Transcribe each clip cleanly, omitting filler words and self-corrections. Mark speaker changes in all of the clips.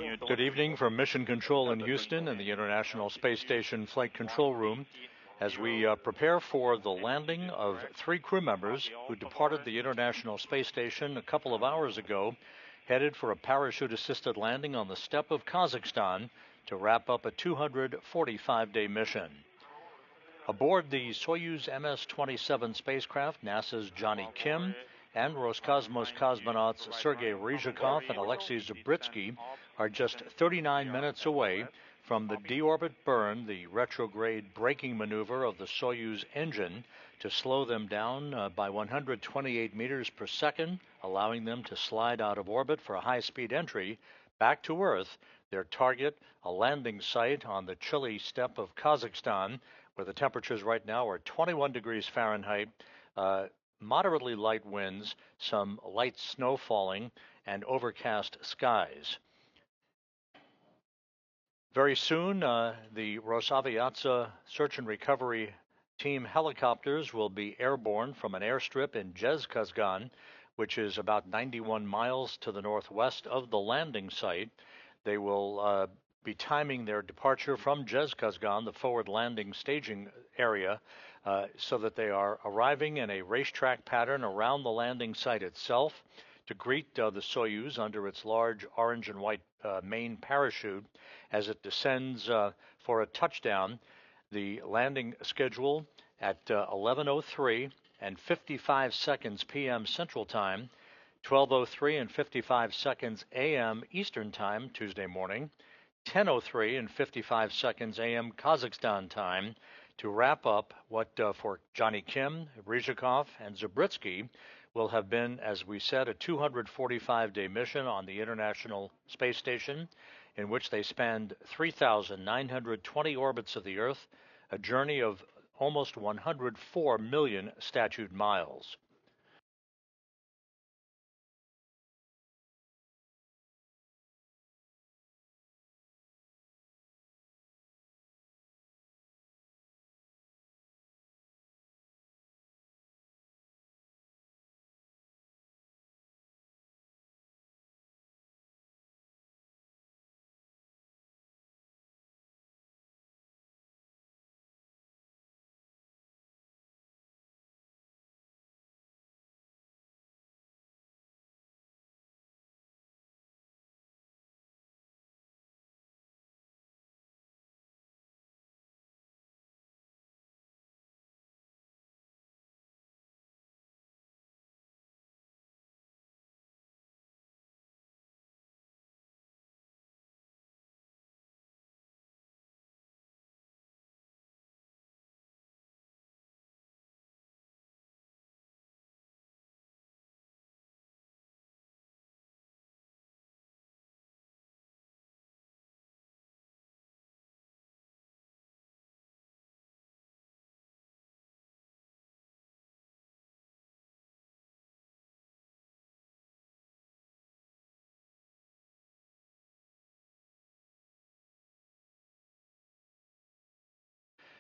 Speaker 1: Good evening from Mission Control in Houston and the International Space Station Flight Control Room as we prepare for the landing of 3 crew members who departed the International Space Station a couple of hours ago, headed for a parachute-assisted landing on the steppe of Kazakhstan to wrap up a 245-day mission. Aboard the Soyuz MS-27 spacecraft, NASA's Jonny and Roscosmos cosmonauts Sergei Ryzhikov and Alexei Zabritsky are just 39 minutes away from the deorbit burn, the retrograde braking maneuver of the Soyuz engine to slow them down by 128 meters per second, allowing them to slide out of orbit for a high-speed entry back to Earth, their target, a landing site on the chilly steppe of Kazakhstan, where the temperatures right now are 21 degrees Fahrenheit, moderately light winds, some light snow falling, and overcast skies. Very soon, the Rosaviatsa search and recovery team helicopters will be airborne from an airstrip in Zhezkazgan, which is about 91 miles to the northwest of the landing site. They will be timing their departure from Zhezkazgan, the forward landing staging area, so that they are arriving in a racetrack pattern around the landing site itself to greet the Soyuz under its large orange and white main parachute as it descends for a touchdown. The landing schedule at 11:03 and 55 seconds p.m. Central Time, 12:03 and 55 seconds a.m. Eastern Time Tuesday morning, 10:03 and 55 seconds a.m. Kazakhstan time, to wrap up what for Jonny, Ryzhikov, and Zabritsky will have been, as we said, a 245-day mission on the International Space Station, in which they spend 3,920 orbits of the Earth, a journey of almost 104 million statute miles.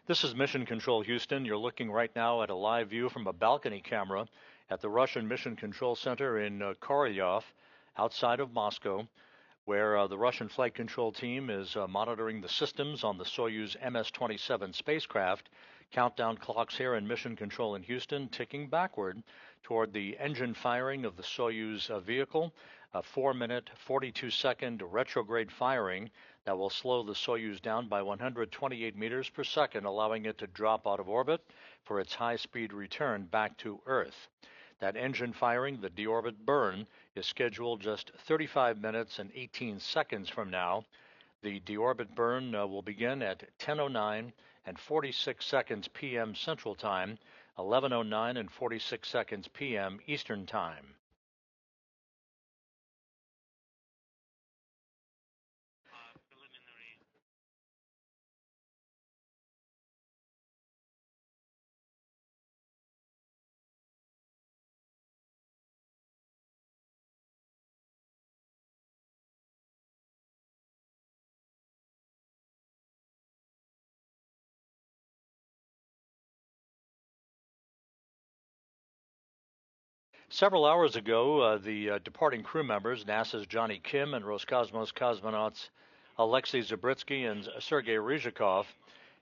Speaker 1: This is Mission Control Houston. You're looking right now at a live view from a balcony camera at the Russian Mission Control Center in Korolyov, outside of Moscow, where the Russian Flight Control team is monitoring the systems on the Soyuz MS-27 spacecraft. Countdown clocks here in Mission Control in Houston ticking backward toward the engine firing of the Soyuz vehicle, a 4-minute, 42-second retrograde firing that will slow the Soyuz down by 128 meters per second, allowing it to drop out of orbit for its high-speed return back to Earth. That engine firing, the deorbit burn, is scheduled just 35 minutes and 18 seconds from now. The deorbit burn will begin at 10:09 and 46 seconds p.m. Central Time, 11:09 and 46 seconds p.m. Eastern Time. Several hours ago, the departing crew members, NASA's Jonny Kim and Roscosmos cosmonauts Alexei Zabritsky and Sergei Ryzhikov,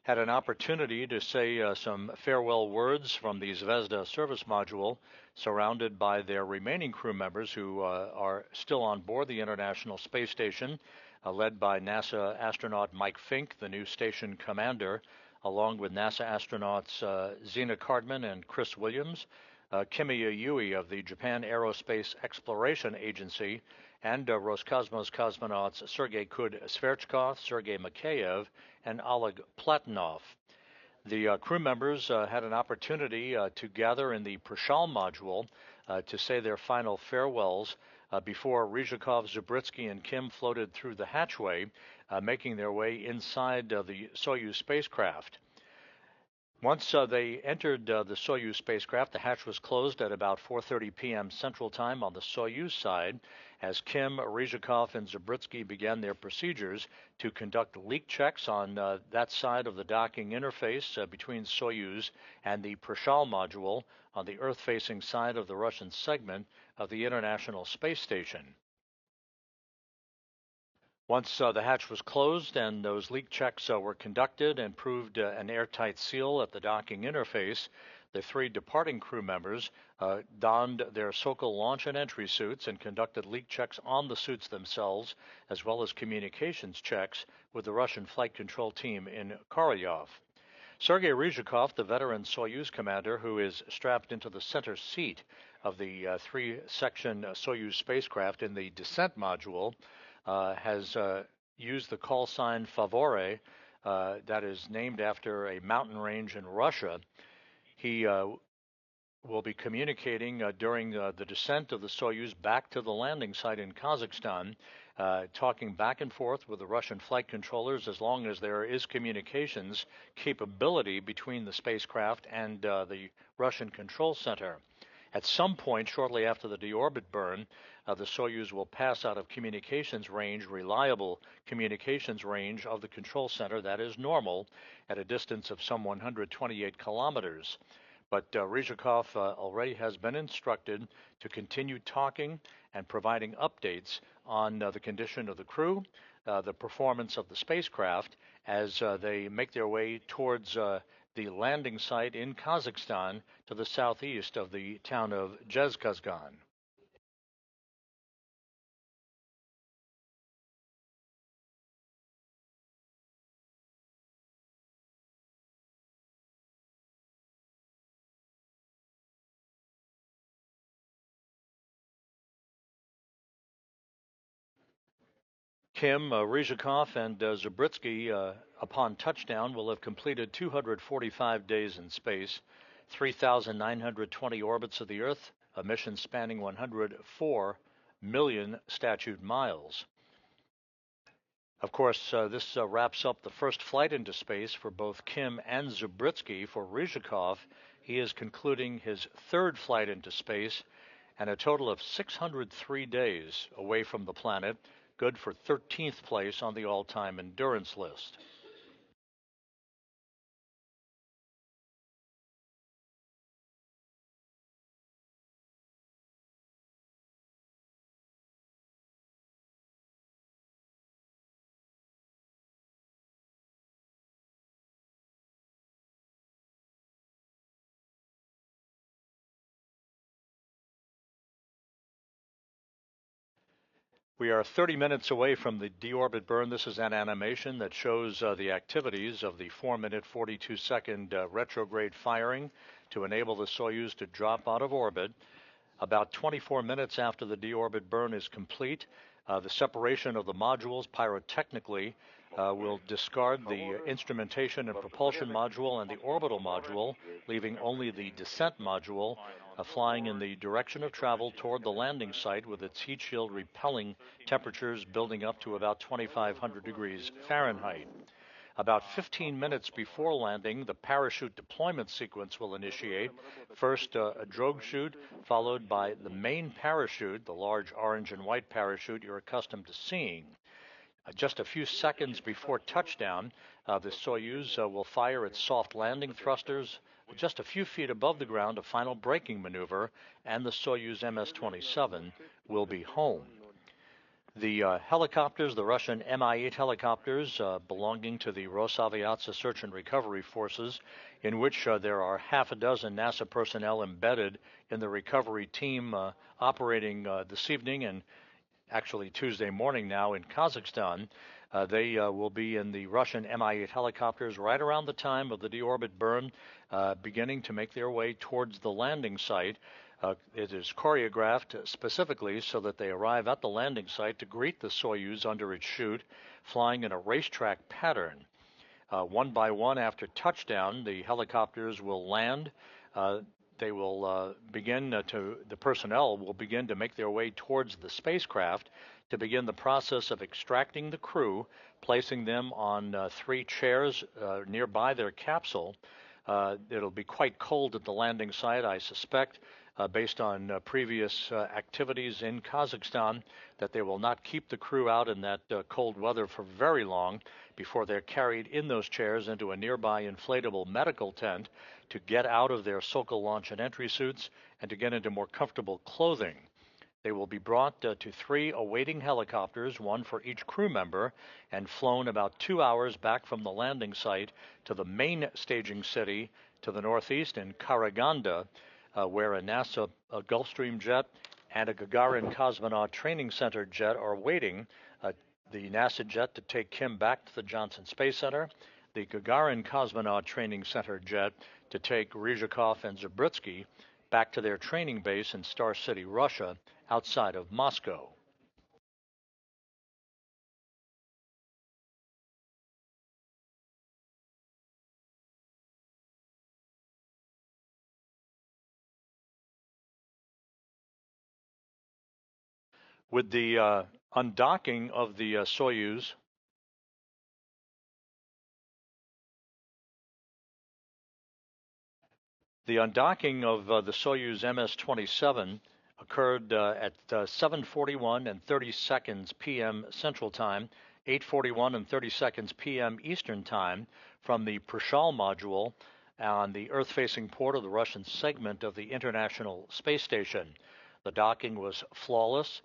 Speaker 1: had an opportunity to say some farewell words from the Zvezda service module, surrounded by their remaining crew members who are still on board the International Space Station, led by NASA astronaut Mike Fink, the new station commander, along with NASA astronauts Zena Cardman and Chris Williams, Kimiya Yui of the Japan Aerospace Exploration Agency, and Roscosmos cosmonauts Sergei Kud-Sverchkov, Sergei Mikheyev, and Oleg Platonov. The crew members had an opportunity to gather in the Prashal module to say their final farewells before Ryzhikov, Zabritsky, and Kim floated through the hatchway, making their way inside the Soyuz spacecraft. Once they entered the Soyuz spacecraft, the hatch was closed at about 4:30 p.m. Central Time on the Soyuz side, as Kim, Ryzhikov, and Zabritsky began their procedures to conduct leak checks on that side of the docking interface between Soyuz and the Prashal module on the Earth-facing side of the Russian segment of the International Space Station. Once the hatch was closed and those leak checks were conducted and proved an airtight seal at the docking interface, the three departing crew members donned their Sokol launch and entry suits and conducted leak checks on the suits themselves, as well as communications checks with the Russian flight control team in Korolyov. Sergei Ryzhikov, the veteran Soyuz commander who is strapped into the center seat of the three-section Soyuz spacecraft in the descent module, has used the call sign Favore, that is named after a mountain range in Russia. He will be communicating during the descent of the Soyuz back to the landing site in Kazakhstan, talking back and forth with the Russian flight controllers as long as there is communications capability between the spacecraft and the Russian control center. At some point shortly after the deorbit burn, the Soyuz will pass out of communications range, reliable communications range of the control center, that is normal, at a distance of some 128 kilometers. But Ryzhikov already has been instructed to continue talking and providing updates on the condition of the crew, the performance of the spacecraft as they make their way towards the landing site in Kazakhstan to the southeast of the town of Zhezkazgan. Kim, Ryzhikov, and Zabritsky, upon touchdown, will have completed 245 days in space, 3,920 orbits of the Earth, a mission spanning 104 million statute miles. Of course, this wraps up the first flight into space for both Kim and Zabritsky. For Ryzhikov, he is concluding his third flight into space and a total of 603 days away from the planet, good for 13th place on the all-time endurance list. We are 30 minutes away from the deorbit burn. This is an animation that shows the activities of the 4-minute, 42-second retrograde firing to enable the Soyuz to drop out of orbit. About 24 minutes after the deorbit burn is complete, the separation of the modules pyrotechnically will discard the instrumentation and propulsion module and the orbital module, leaving only the descent module flying in the direction of travel toward the landing site with its heat shield repelling temperatures building up to about 2,500 degrees Fahrenheit. About 15 minutes before landing, the parachute deployment sequence will initiate. First, a drogue chute, followed by the main parachute, the large orange and white parachute you're accustomed to seeing. Just a few seconds before touchdown, the Soyuz will fire its soft landing thrusters, just a few feet above the ground, a final braking maneuver, and the Soyuz MS-27 will be home. The helicopters, the Russian Mi-8 helicopters belonging to the Rosaviatsa Search and Recovery Forces, in which there are half a dozen NASA personnel embedded in the recovery team operating this evening and actually Tuesday morning now in Kazakhstan. They will be in the Russian Mi-8 helicopters right around the time of the deorbit burn, beginning to make their way towards the landing site. It is choreographed specifically so that they arrive at the landing site to greet the Soyuz under its chute, flying in a racetrack pattern. One by one after touchdown, the helicopters will land. They will the personnel will begin to make their way towards the spacecraft to begin the process of extracting the crew, placing them on 3 chairs nearby their capsule. It'll be quite cold at the landing site, I suspect, based on previous activities in Kazakhstan, that they will not keep the crew out in that cold weather for very long before they're carried in those chairs into a nearby inflatable medical tent to get out of their Sokol launch and entry suits and to get into more comfortable clothing. They will be brought to 3 awaiting helicopters, 1 for each crew member, and flown about 2 hours back from the landing site to the main staging city to the northeast in Karaganda, where a NASA Gulfstream jet and a Gagarin Cosmonaut Training Center jet are waiting. The NASA jet to take Kim back to the Johnson Space Center, the Gagarin Cosmonaut Training Center jet to take Ryzhikov and Zabritsky back to their training base in Star City, Russia, outside of Moscow. With the undocking of the Soyuz, the undocking of the Soyuz MS-27 occurred at 7:41 and 30 seconds p.m. Central Time, 8:41 and 30 seconds p.m. Eastern Time from the Prishal module on the Earth-facing port of the Russian segment of the International Space Station. The docking was flawless.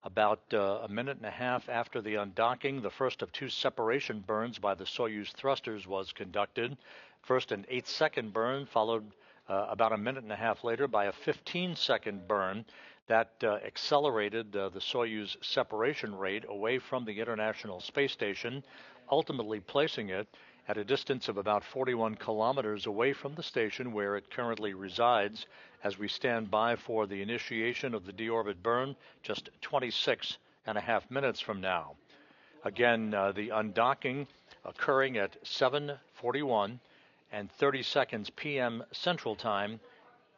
Speaker 1: About a minute and a half after the undocking, the first of 2 separation burns by the Soyuz thrusters was conducted. First an 8-second burn, followed about a minute and a half later by a 15-second burn that accelerated the Soyuz separation rate away from the International Space Station, ultimately placing it at a distance of about 41 kilometers away from the station where it currently resides, as we stand by for the initiation of the deorbit burn just 26.5 minutes from now. Again, the undocking occurring at 7:41 and 30 seconds p.m. Central Time,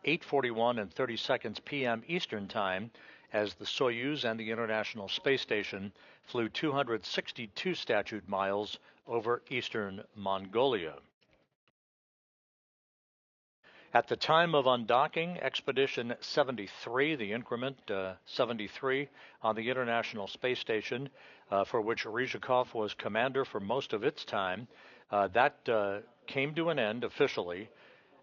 Speaker 1: 8:41 and 30 seconds p.m. Eastern Time, as the Soyuz and the International Space Station flew 262 statute miles over eastern Mongolia. At the time of undocking, Expedition 73, the increment 73 on the International Space Station, for which Ryzhikov was commander for most of its time, that came to an end officially,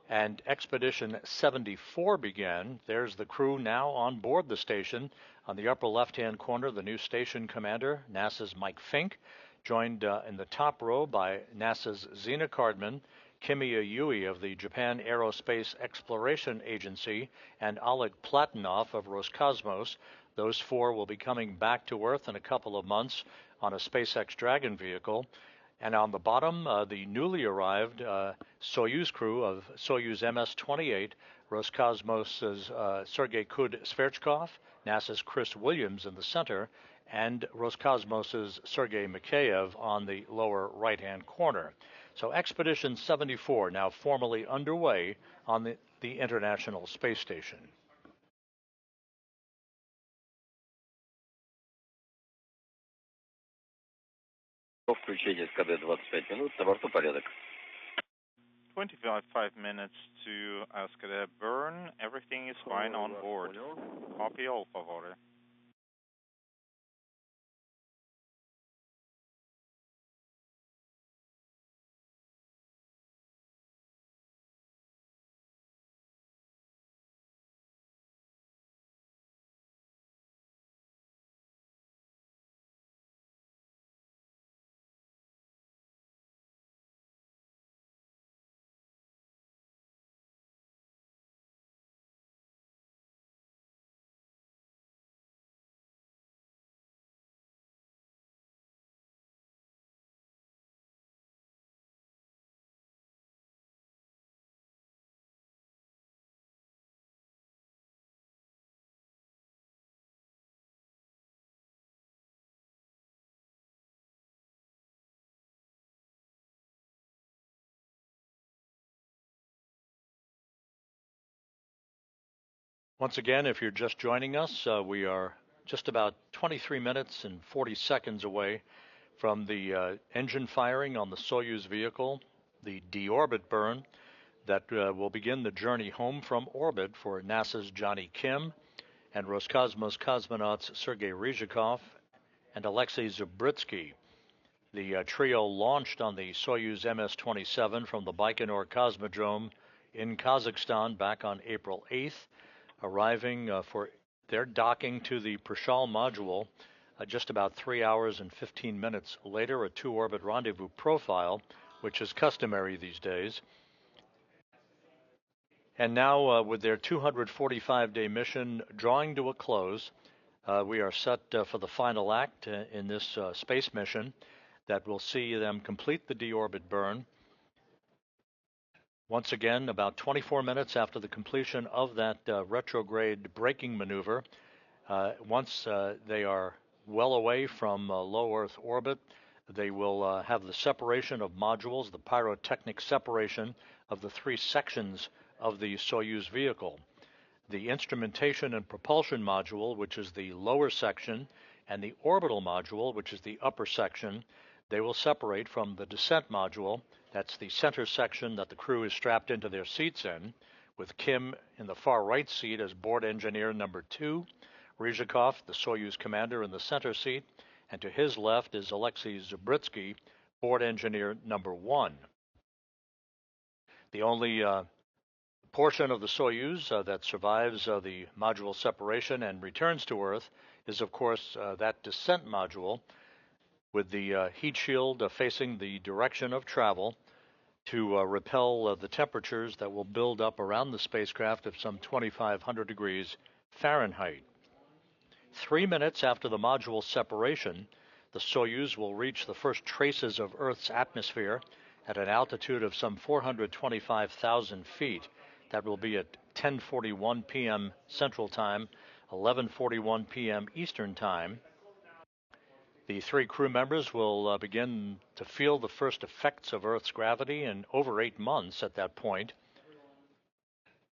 Speaker 1: and Expedition 74 began. There's the crew now on board the station. On the upper left-hand corner, the new station commander, NASA's Mike Fink, joined in the top row by NASA's Zena Cardman, Kimiya Yui of the Japan Aerospace Exploration Agency, and Oleg Platonov of Roscosmos. Those 4 will be coming back to Earth in a couple of months on a SpaceX Dragon vehicle. And on the bottom, the newly arrived Soyuz crew of Soyuz MS-28, Roscosmos' Sergei Kud-Sverchkov, NASA's Chris Williams in the center, and Roscosmos' Sergei Mikheyev on the lower right-hand corner. So Expedition 74 now formally underway on the International Space Station.
Speaker 2: Включение СКД 25 минут, на борту порядок.
Speaker 3: 25 minutes to SKD burn. Everything is fine on board. Copy all, favore.
Speaker 1: Once again, if you're just joining us, we are just about 23 minutes and 40 seconds away from the engine firing on the Soyuz vehicle, the deorbit burn that will begin the journey home from orbit for NASA's Jonny Kim and Roscosmos cosmonauts Sergei Ryzhikov and Alexei Zabritsky. The trio launched on the Soyuz MS-27 from the Baikonur Cosmodrome in Kazakhstan back on April 8th, arriving for their docking to the Prishal module just about 3 hours and 15 minutes later, a two-orbit rendezvous profile, which is customary these days. And now, with their 245-day mission drawing to a close, we are set for the final act in this space mission that will see them complete the deorbit burn. Once again, about 24 minutes after the completion of that retrograde braking maneuver, once they are well away from low Earth orbit, they will have the separation of modules, the pyrotechnic separation of the three sections of the Soyuz vehicle. The instrumentation and propulsion module, which is the lower section, and the orbital module, which is the upper section, they will separate from the descent module. That's the center section that the crew is strapped into their seats in, with Kim in the far right seat as board engineer number 2, Ryzhikov, the Soyuz commander, in the center seat, and to his left is Alexei Zabritsky, board engineer number 1. The only portion of the Soyuz that survives the module separation and returns to Earth is, of course, that descent module, with the heat shield facing the direction of travel to repel the temperatures that will build up around the spacecraft of some 2,500 degrees Fahrenheit. 3 minutes after the module separation, the Soyuz will reach the first traces of Earth's atmosphere at an altitude of some 425,000 feet. That will be at 10:41 p.m. Central Time, 11:41 p.m. Eastern Time. The three crew members will begin to feel the first effects of Earth's gravity in over 8 months at that point.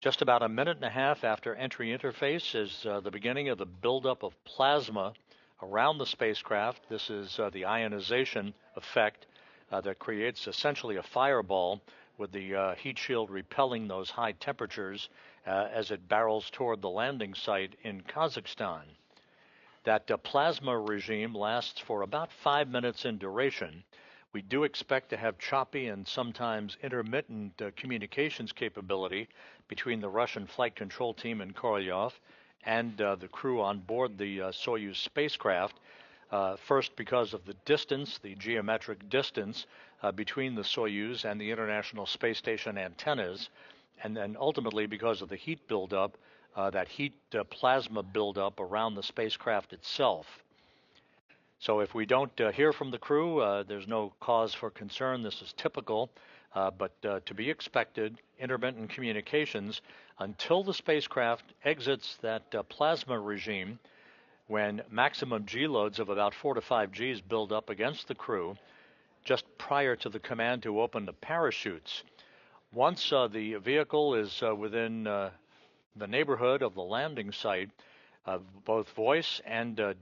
Speaker 1: Just about a minute and a half after entry interface is the beginning of the buildup of plasma around the spacecraft. This is the ionization effect that creates essentially a fireball, with the heat shield repelling those high temperatures as it barrels toward the landing site in Kazakhstan. That plasma regime lasts for about 5 minutes in duration. We do expect to have choppy and sometimes intermittent communications capability between the Russian flight control team in Korolyov and the crew on board the Soyuz spacecraft. First, because of the distance, the geometric distance between the Soyuz and the International Space Station antennas, and then ultimately because of the heat buildup, that heat plasma buildup around the spacecraft itself. So if we don't hear from the crew, there's no cause for concern. This is typical, but to be expected, intermittent communications until the spacecraft exits that plasma regime, when maximum G loads of about 4 to 5 Gs build up against the crew just prior to the command to open the parachutes. Once the vehicle is within the neighborhood of the landing site, both voice and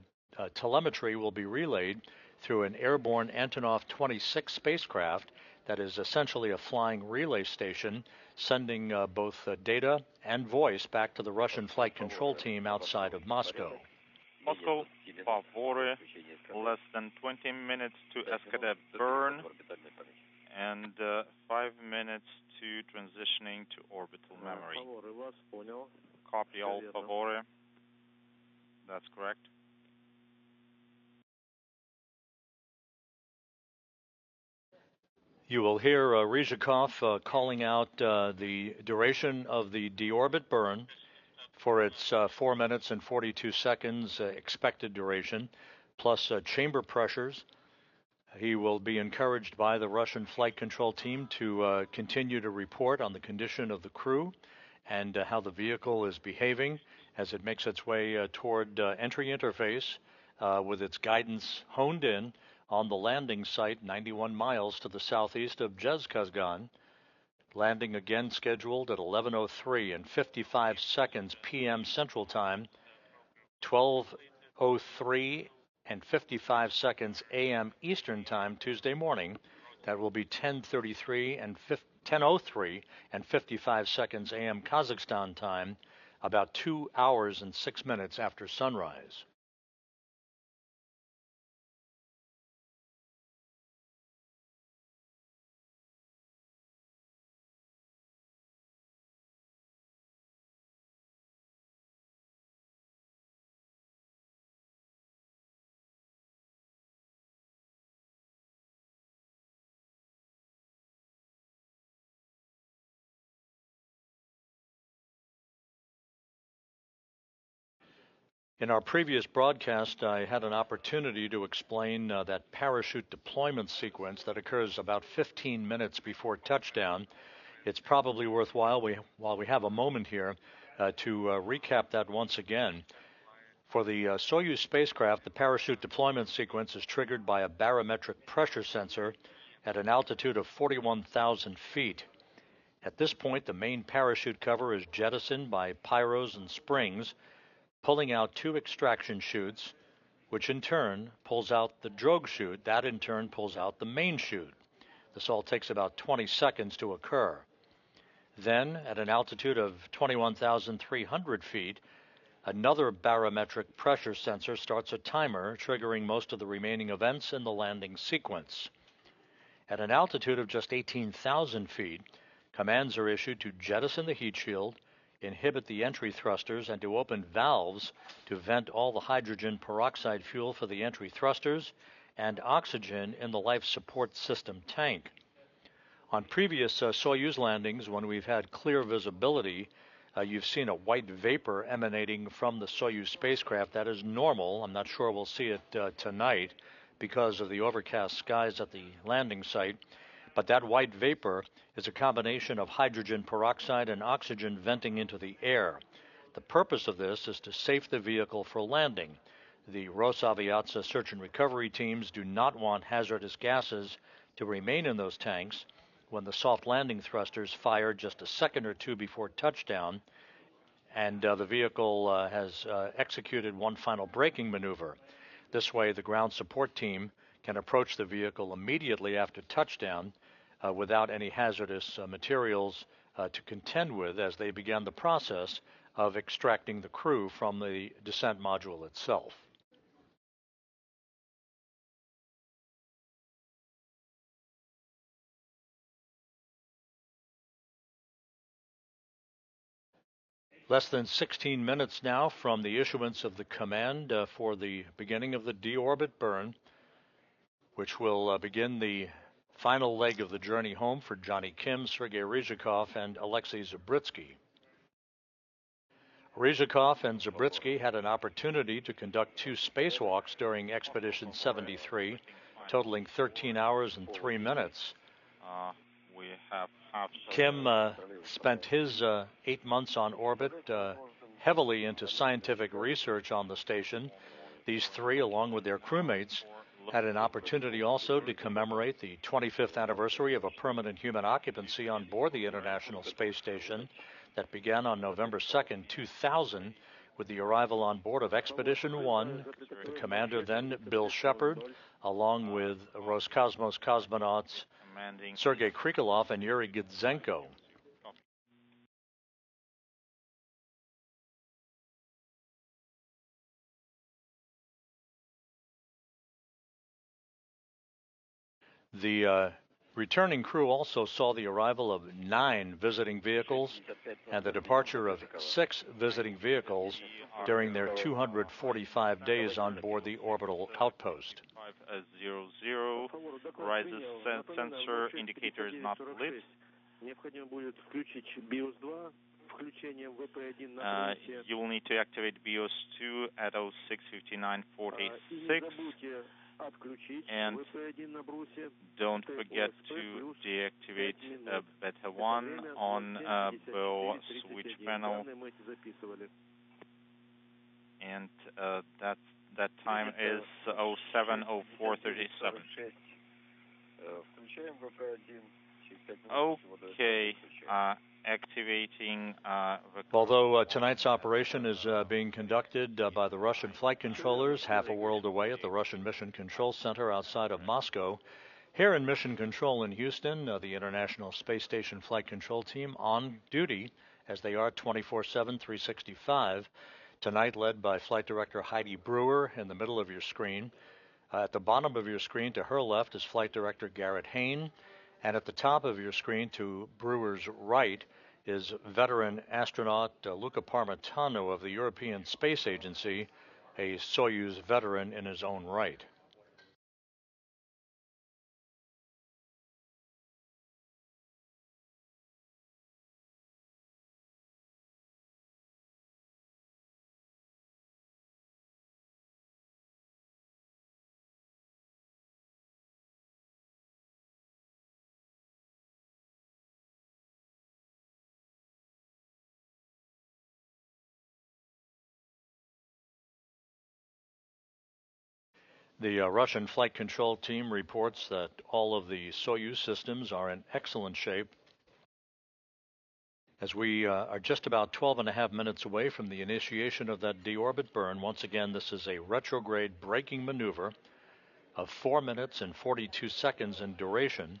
Speaker 1: telemetry will be relayed through an airborne Antonov 26 spacecraft that is essentially a flying relay station, sending both data and voice back to the Russian flight control team outside of Moscow.
Speaker 3: Moscow, favore, less than 20 minutes to escadere burn, and 5 minutes to transitioning to orbital memory. Copy, all favore. That's correct.
Speaker 1: You will hear Ryzhikov calling out the duration of the deorbit burn for its 4 minutes and 42 seconds expected duration, plus chamber pressures. He will be encouraged by the Russian flight control team to continue to report on the condition of the crew and how the vehicle is behaving as it makes its way toward entry interface with its guidance honed in on the landing site 91 miles to the southeast of Zhezkazgan. Landing again scheduled at 11:03 and 55 seconds p.m. Central Time, 12:03 and 55 seconds a.m. Eastern Time Tuesday morning. That will be 10:33 and 10:03 and 55 seconds a.m. Kazakhstan time, about 2 hours and 6 minutes after sunrise. In our previous broadcast, I had an opportunity to explain that parachute deployment sequence that occurs about 15 minutes before touchdown. It's probably worthwhile, while we have a moment here, to recap that once again. For the Soyuz spacecraft, the parachute deployment sequence is triggered by a barometric pressure sensor at an altitude of 41,000 feet. At this point, the main parachute cover is jettisoned by pyros and springs, pulling out two extraction chutes, which in turn pulls out the drogue chute. That in turn pulls out the main chute. This all takes about 20 seconds to occur. Then, at an altitude of 21,300 feet, another barometric pressure sensor starts a timer, triggering most of the remaining events in the landing sequence. At an altitude of just 18,000 feet, commands are issued to jettison the heat shield, inhibit the entry thrusters, and to open valves to vent all the hydrogen peroxide fuel for the entry thrusters and oxygen in the life support system tank. On previous Soyuz landings, when we've had clear visibility, you've seen a white vapor emanating from the Soyuz spacecraft. That is normal. I'm not sure we'll see it tonight because of the overcast skies at the landing site. But that white vapor is a combination of hydrogen peroxide and oxygen venting into the air. The purpose of this is to safe the vehicle for landing. The Rosaviatsa search and recovery teams do not want hazardous gases to remain in those tanks when the soft landing thrusters fire just a second or two before touchdown, and the vehicle has executed one final braking maneuver. This way, the ground support team can approach the vehicle immediately after touchdown without any hazardous materials to contend with as they began the process of extracting the crew from the descent module itself. Less than 16 minutes now from the issuance of the command for the beginning of the deorbit burn, which will begin the final leg of the journey home for Jonny Kim, Sergei Ryzhikov, and Alexei Zabritsky. Ryzhikov and Zabritsky had an opportunity to conduct two spacewalks during Expedition 73, totaling 13 hours and 3 minutes. Kim spent his 8 months on orbit heavily into scientific research on the station. These three, along with their crewmates, had an opportunity also to commemorate the 25th anniversary of a permanent human occupancy on board the International Space Station that began on November 2nd, 2000, with the arrival on board of Expedition 1, the commander then, Bill Shepard, along with Roscosmos cosmonauts Sergei Krikalev and Yuri Gidzenko. The returning crew also saw the arrival of 9 visiting vehicles and the departure of 6 visiting vehicles during their 245 days on board the orbital outpost.
Speaker 3: 500, rises sensor indicator is not lit. You will need to activate BIOS 2 at 06:59:46. And don't forget to deactivate Beta 1 on BO switch panel. And that time is 07:04:37. Okay, activating the...
Speaker 1: Although tonight's operation is being conducted by the Russian flight controllers half a world away at the Russian Mission Control Center outside of Moscow, here in Mission Control in Houston, the International Space Station Flight Control Team on duty, as they are 24/7, 365, tonight led by Flight Director Heidi Brewer in the middle of your screen. At the bottom of your screen to her left is Flight Director Garrett Hain, and at the top of your screen to Brewer's right is veteran astronaut Luca Parmitano of the European Space Agency, a Soyuz veteran in his own right. The Russian flight control team reports that all of the Soyuz systems are in excellent shape. As we are just about 12.5 minutes away from the initiation of that deorbit burn, once again, this is a retrograde braking maneuver of 4 minutes and 42 seconds in duration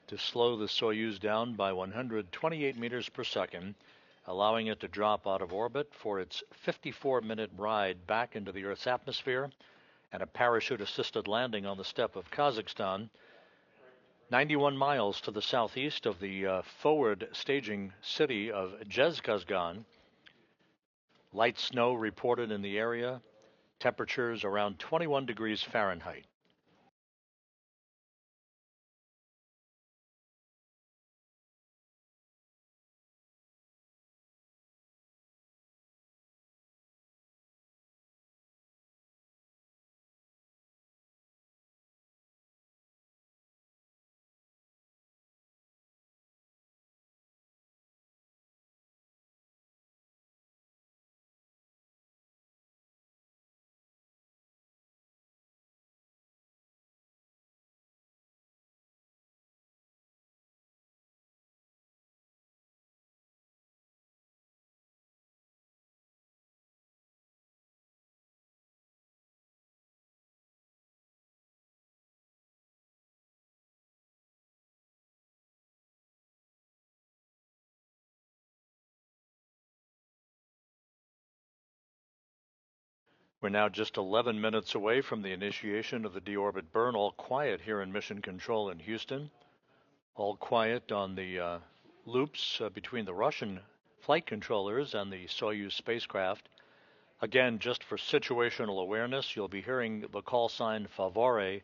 Speaker 1: to slow the Soyuz down by 128 meters per second, allowing it to drop out of orbit for its 54-minute ride back into the Earth's atmosphere and a parachute-assisted landing on the steppe of Kazakhstan, 91 miles to the southeast of the forward staging city of Zhezkazgan. Light snow reported in the area, temperatures around 21 degrees Fahrenheit. We're now just 11 minutes away from the initiation of the deorbit burn. All quiet here in Mission Control in Houston. All quiet on the loops between the Russian flight controllers and the Soyuz spacecraft. Again, just for situational awareness, you'll be hearing the call sign Favore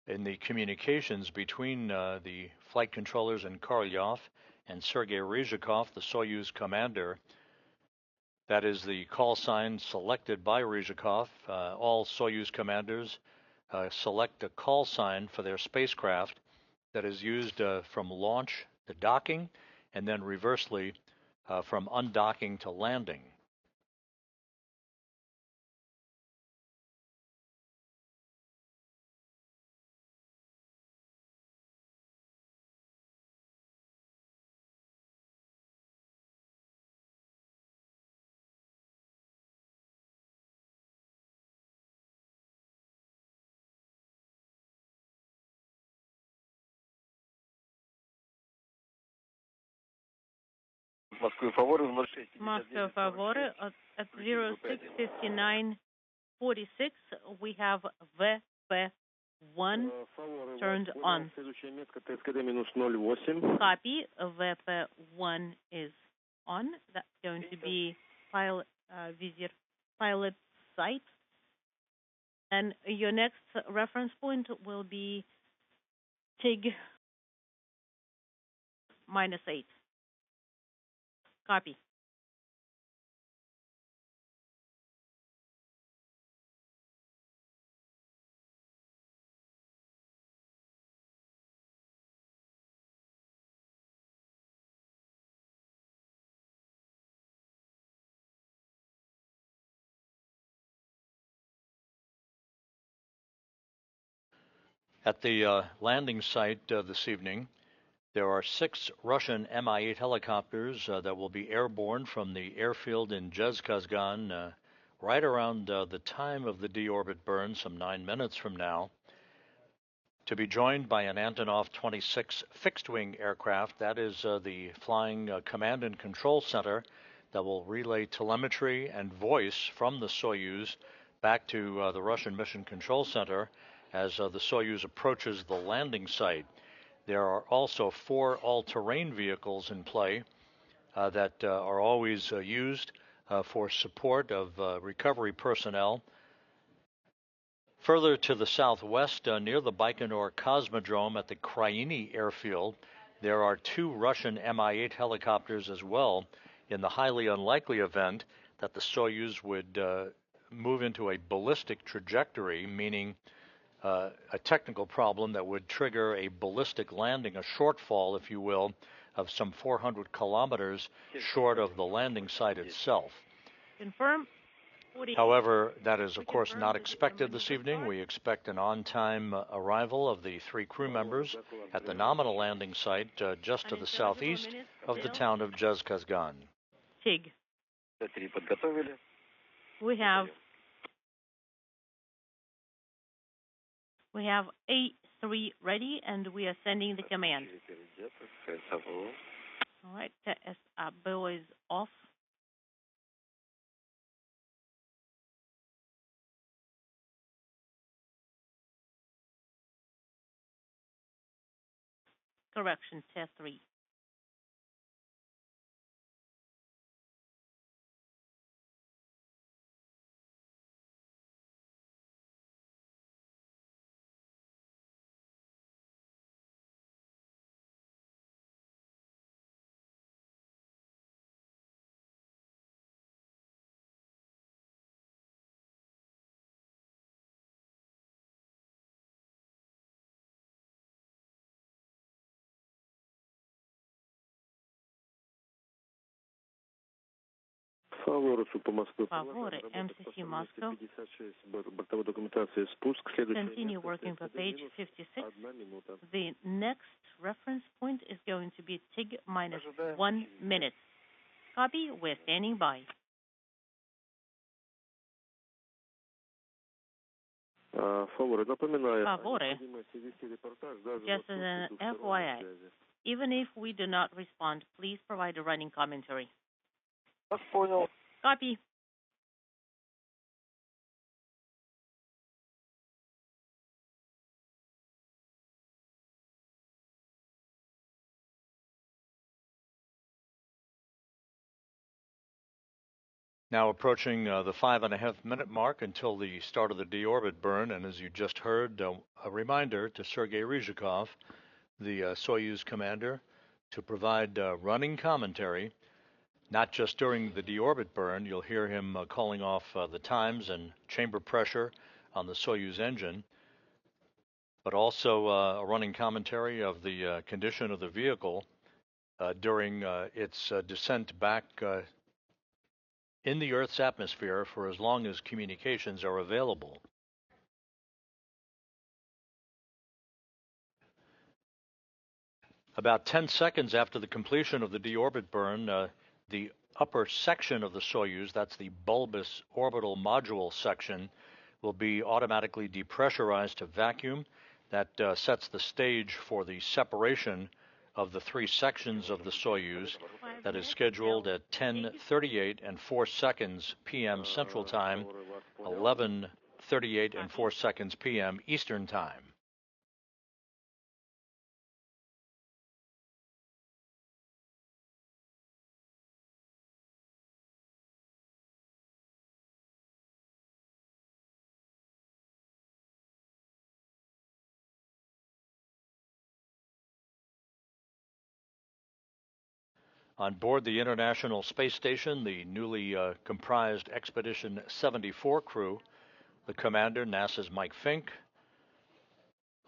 Speaker 1: in the communications between the flight controllers in Korolyov and Sergei Ryzhikov, the Soyuz commander. That is the call sign selected by Ryzhikov. All Soyuz commanders select a call sign for their spacecraft that is used from launch to docking, and then reversely from undocking to landing.
Speaker 2: Moscow Favore,
Speaker 4: Moscow Favore at 06:59:46. We have VP1 turned on. Copy. VP1 is on. That's going to be pilot site. And your next reference point will be TIG -8. Copy.
Speaker 1: At the landing site this evening, There are 6 Russian Mi-8 helicopters that will be airborne from the airfield in Zhezkazgan right around the time of the deorbit burn, some 9 minutes from now, to be joined by an Antonov 26 fixed-wing aircraft. That is the flying command and control center that will relay telemetry and voice from the Soyuz back to the Russian Mission Control Center as the Soyuz approaches the landing site. There are also 4 all-terrain vehicles in play that are always used for support of recovery personnel. Further to the southwest, near the Baikonur Cosmodrome at the Kryiny airfield, there are 2 Russian Mi-8 helicopters as well, in the highly unlikely event that the Soyuz would move into a ballistic trajectory, meaning a technical problem that would trigger a ballistic landing, a shortfall, if you will, of some 400 kilometers short of the landing site itself.
Speaker 4: Confirm.
Speaker 1: However, that is, of course, not expected this evening. We expect an on-time arrival of the 3 crew members at the nominal landing site just to the southeast of the town of Zhezkazgan.
Speaker 4: TIG. We have A3 ready, and we are sending the command. All right, TSABO is off. Correction, T3. Favore, MCC Moscow. Continue working for page 56. The next reference point is going to be TIG minus 1 minute. Copy, we're standing by. Favore, just as an FYI, even if we do not respond, please provide a running commentary. Copy.
Speaker 1: Now approaching the 5.5-minute mark until the start of the deorbit burn, and as you just heard, a reminder to Sergei Ryzhikov, the Soyuz commander, to provide running commentary, not just during the deorbit burn. You'll hear him calling off the times and chamber pressure on the Soyuz engine, but also a running commentary of the condition of the vehicle during its descent back in the Earth's atmosphere for as long as communications are available. About 10 seconds after the completion of the deorbit burn, the upper section of the Soyuz, that's the bulbous orbital module section, will be automatically depressurized to vacuum. That sets the stage for the separation of the 3 sections of the Soyuz. That is scheduled at 10:38 and 4 seconds p.m. Central Time, 11:38 and 4 seconds p.m. Eastern Time. On board the International Space Station, the newly comprised Expedition 74 crew, the commander, NASA's Mike Fink,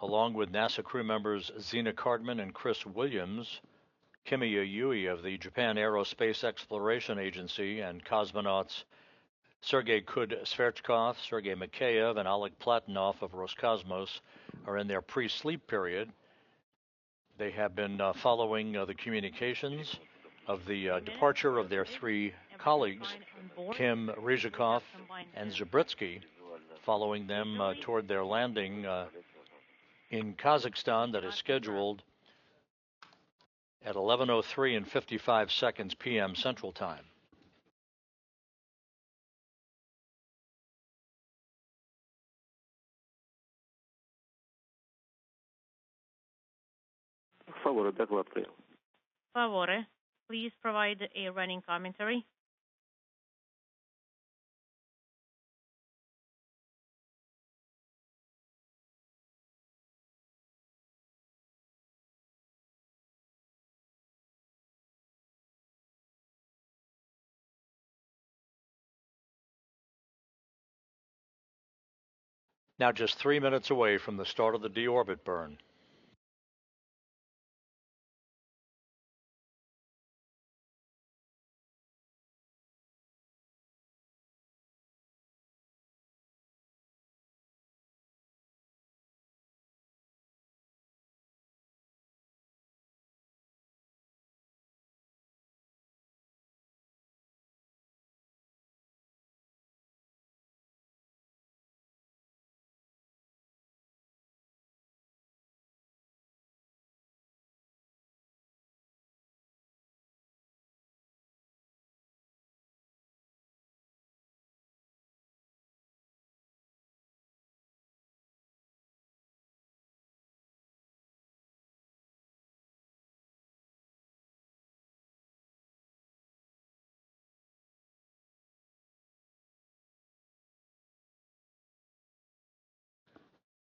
Speaker 1: along with NASA crew members Zena Cardman and Chris Williams, Kimiya Yui of the Japan Aerospace Exploration Agency, and cosmonauts Sergei Kud-Sverchkov, Sergei Mikheyev, and Oleg Platonov of Roscosmos are in their pre-sleep period. They have been following the communications of the departure of their three colleagues, Kim, Ryzhikov, and Zabritsky, following them toward their landing in Kazakhstan that is scheduled at 11:03 and 55 seconds p.m. Central Time.
Speaker 4: Favore, please provide a running commentary.
Speaker 1: Now just 3 minutes away from the start of the deorbit burn.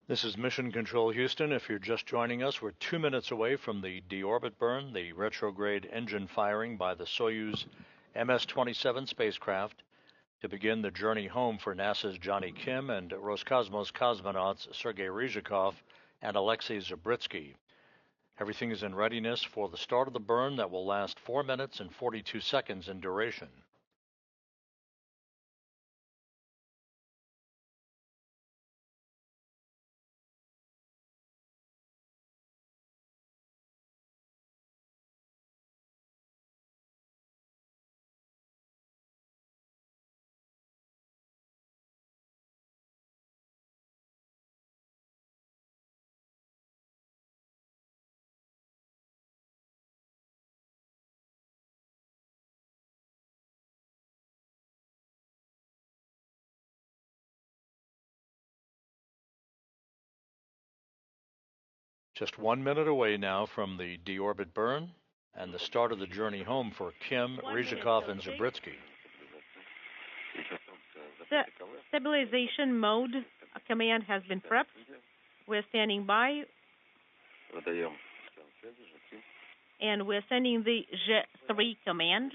Speaker 1: This is Mission Control Houston. If you're just joining us, we're 2 minutes away from the deorbit burn, the retrograde engine firing by the Soyuz MS-27 spacecraft to begin the journey home for NASA's Jonny Kim and Roscosmos cosmonauts Sergei Ryzhikov and Alexei Zabritsky. Everything is in readiness for the start of the burn that will last 4 minutes and 42 seconds in duration. Just 1 minute away now from the deorbit burn and the start of the journey home for Kim, Ryzhikov, and Zabritsky.
Speaker 4: The stabilization mode command has been prepped. We're standing by, and we're sending the G3 command.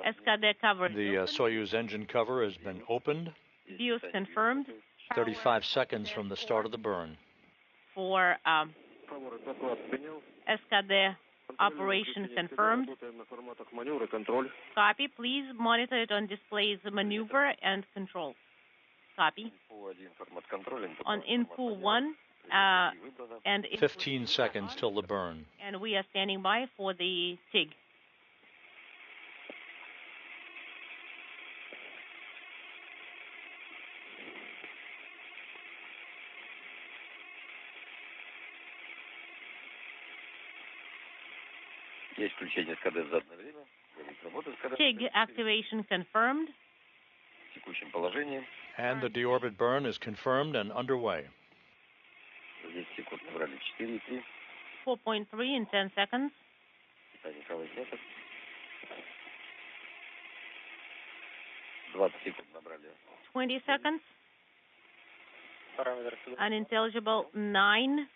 Speaker 4: SKD covered.
Speaker 1: The Soyuz engine cover has been opened.
Speaker 4: BIOS confirmed.
Speaker 1: 35 seconds from the start of the burn.
Speaker 4: For SKD operation confirmed. Copy. Please monitor it on displays maneuver and control. Copy. On info 1 and
Speaker 1: 15 seconds till the burn.
Speaker 4: And we are standing by for the TIG. TIG activation confirmed.
Speaker 1: And the deorbit burn is confirmed and underway.
Speaker 4: 4.3 in 10 seconds. 20 seconds. Unintelligible 9.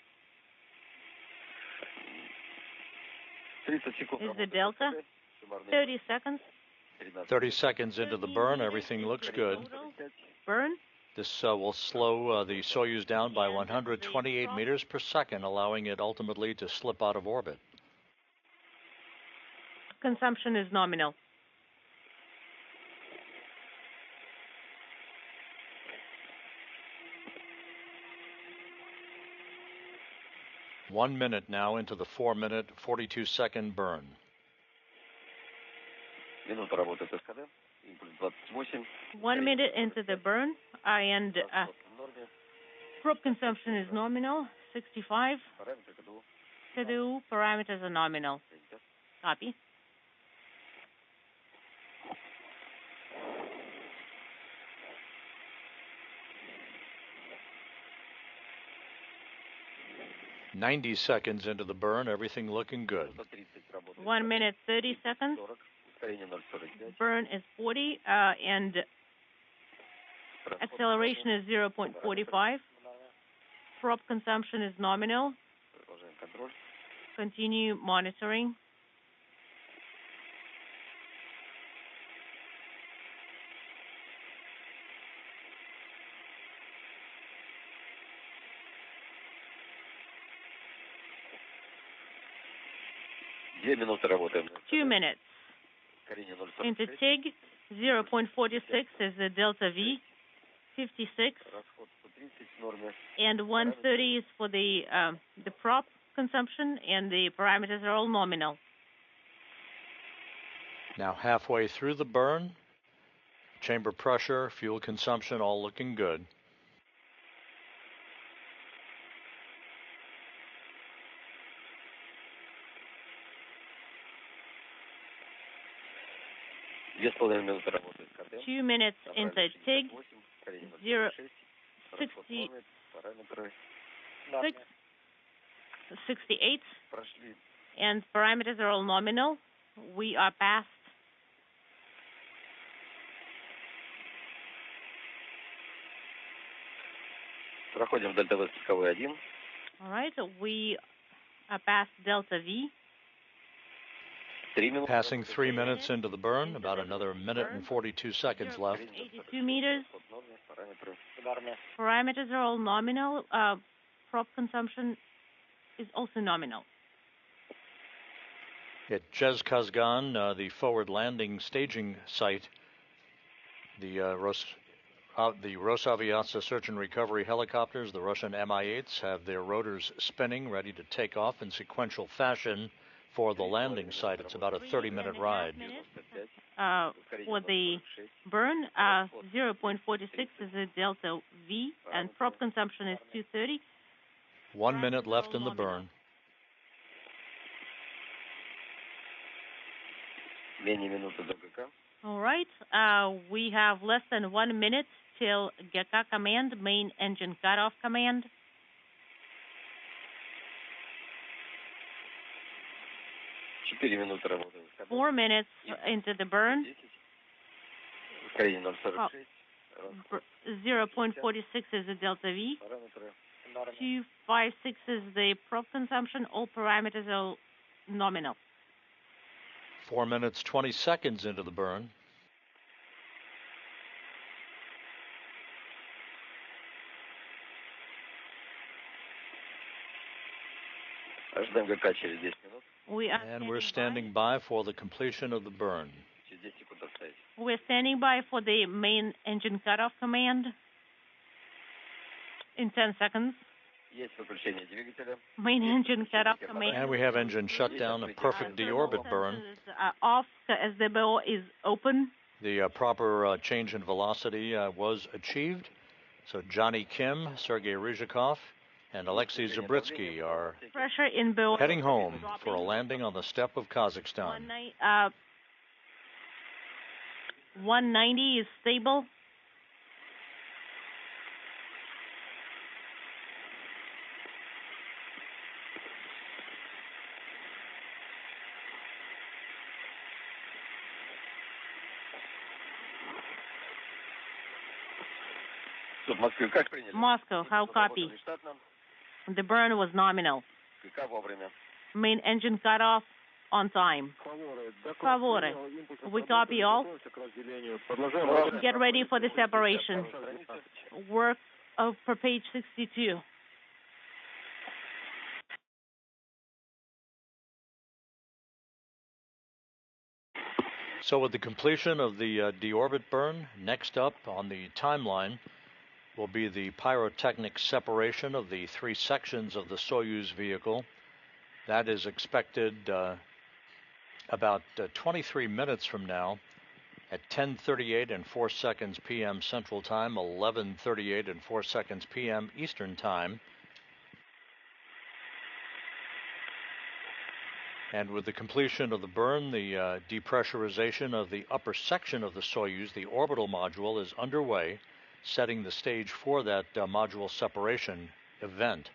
Speaker 4: Is the delta? 30 seconds.
Speaker 1: 30 seconds into the burn, everything looks good.
Speaker 4: Burn.
Speaker 1: This will slow the Soyuz down by 128 meters per second, allowing it ultimately to slip out of orbit.
Speaker 4: Consumption is nominal.
Speaker 1: 1 minute now into the 4-minute, 42-second burn.
Speaker 2: Минута работы ТСКД. Импульс 28.
Speaker 4: 1 minute into the burn, and probe consumption is nominal, 65.
Speaker 2: Параметры КДУ.
Speaker 4: KDU parameters are nominal. Copy.
Speaker 1: "90 seconds into the burn, everything looking good.
Speaker 4: 1 minute, 30 seconds. Burn is 40, and acceleration is 0.45. Prop consumption is nominal. Continue monitoring.
Speaker 2: Две минуты работаем.
Speaker 4: 2 minutes. Into TIG, 0.46 is the delta V, 56,
Speaker 2: Расход 130 в норме.
Speaker 4: and 130 is for the prop consumption, and the parameters are all nominal.
Speaker 1: Now halfway through the burn, chamber pressure, fuel consumption, all looking good.
Speaker 2: Две с половиной минуты работы СКД.
Speaker 4: 2 minutes into TIG, 60,
Speaker 2: Параметры
Speaker 4: 68,
Speaker 2: прошли.
Speaker 4: and parameters are all nominal. We are past.
Speaker 2: Проходим дельта В спусковой 1.
Speaker 4: All right, we are past delta V.
Speaker 2: 3 минуты.
Speaker 1: Passing 3 minutes into the burn, about another minute and 42 seconds left.
Speaker 4: 82 meters.
Speaker 2: Параметры.
Speaker 4: Parameters are all nominal. Prop consumption is also nominal.
Speaker 1: At Jezkazgan, the forward landing staging site, the Rosaviatsa search and recovery helicopters, the Russian Mi-8s, have their rotors spinning, ready to take off in sequential fashion for the landing site. It's about a 30-minute ride.
Speaker 4: For the burn, 0.46 is the delta V, and prop consumption is 230.
Speaker 1: 1 minute left in the burn.
Speaker 2: Менее минуты до ГК.
Speaker 4: All right, we have less than 1 minute till GK command, main engine cutoff command.
Speaker 2: 4 минуты работаем СКД.
Speaker 4: 4 minutes into the burn.
Speaker 2: 10. Ускорение 0,46.
Speaker 4: 0.46 is the delta V.
Speaker 2: Параметры.
Speaker 4: 256 is the prop consumption. All parameters are nominal.
Speaker 1: 4 minutes, 20 seconds into the burn.
Speaker 2: Ожидаем ГК через 10 минут.
Speaker 1: And we're standing by for the completion of the burn.
Speaker 2: Через 10 секунд отставить.
Speaker 4: We're standing by for the main engine cutoff command in 10 seconds.
Speaker 2: Есть выключение двигателя.
Speaker 4: Main engine cutoff command.
Speaker 1: And we have engine shutdown, a perfect deorbit burn.
Speaker 4: Off, the SDBO is open.
Speaker 1: The proper change in velocity was achieved. So Jonny Kim, Sergei Ryzhikov, and Alexei Zabritsky are
Speaker 4: Pressure in BO
Speaker 1: heading home for a landing on the steppe of Kazakhstan.
Speaker 4: 190 is stable.
Speaker 2: В Москве как приняли?
Speaker 4: Moscow, how copy?
Speaker 2: Штатно.
Speaker 4: The burn was nominal.
Speaker 2: ГК вовремя.
Speaker 4: Main engine cutoff on time. Favore, we copy all. Get ready for the separation. Work for page 62.
Speaker 1: So with the completion of the deorbit burn, next up on the timeline will be the pyrotechnic separation of the three sections of the Soyuz vehicle. That is expected about 23 minutes from now at 10:38 and 4 seconds p.m. Central Time, 11:38 and 4 seconds p.m. Eastern Time. And with the completion of the burn, the depressurization of the upper section of the Soyuz, the orbital module, is underway, setting the stage for that module separation event.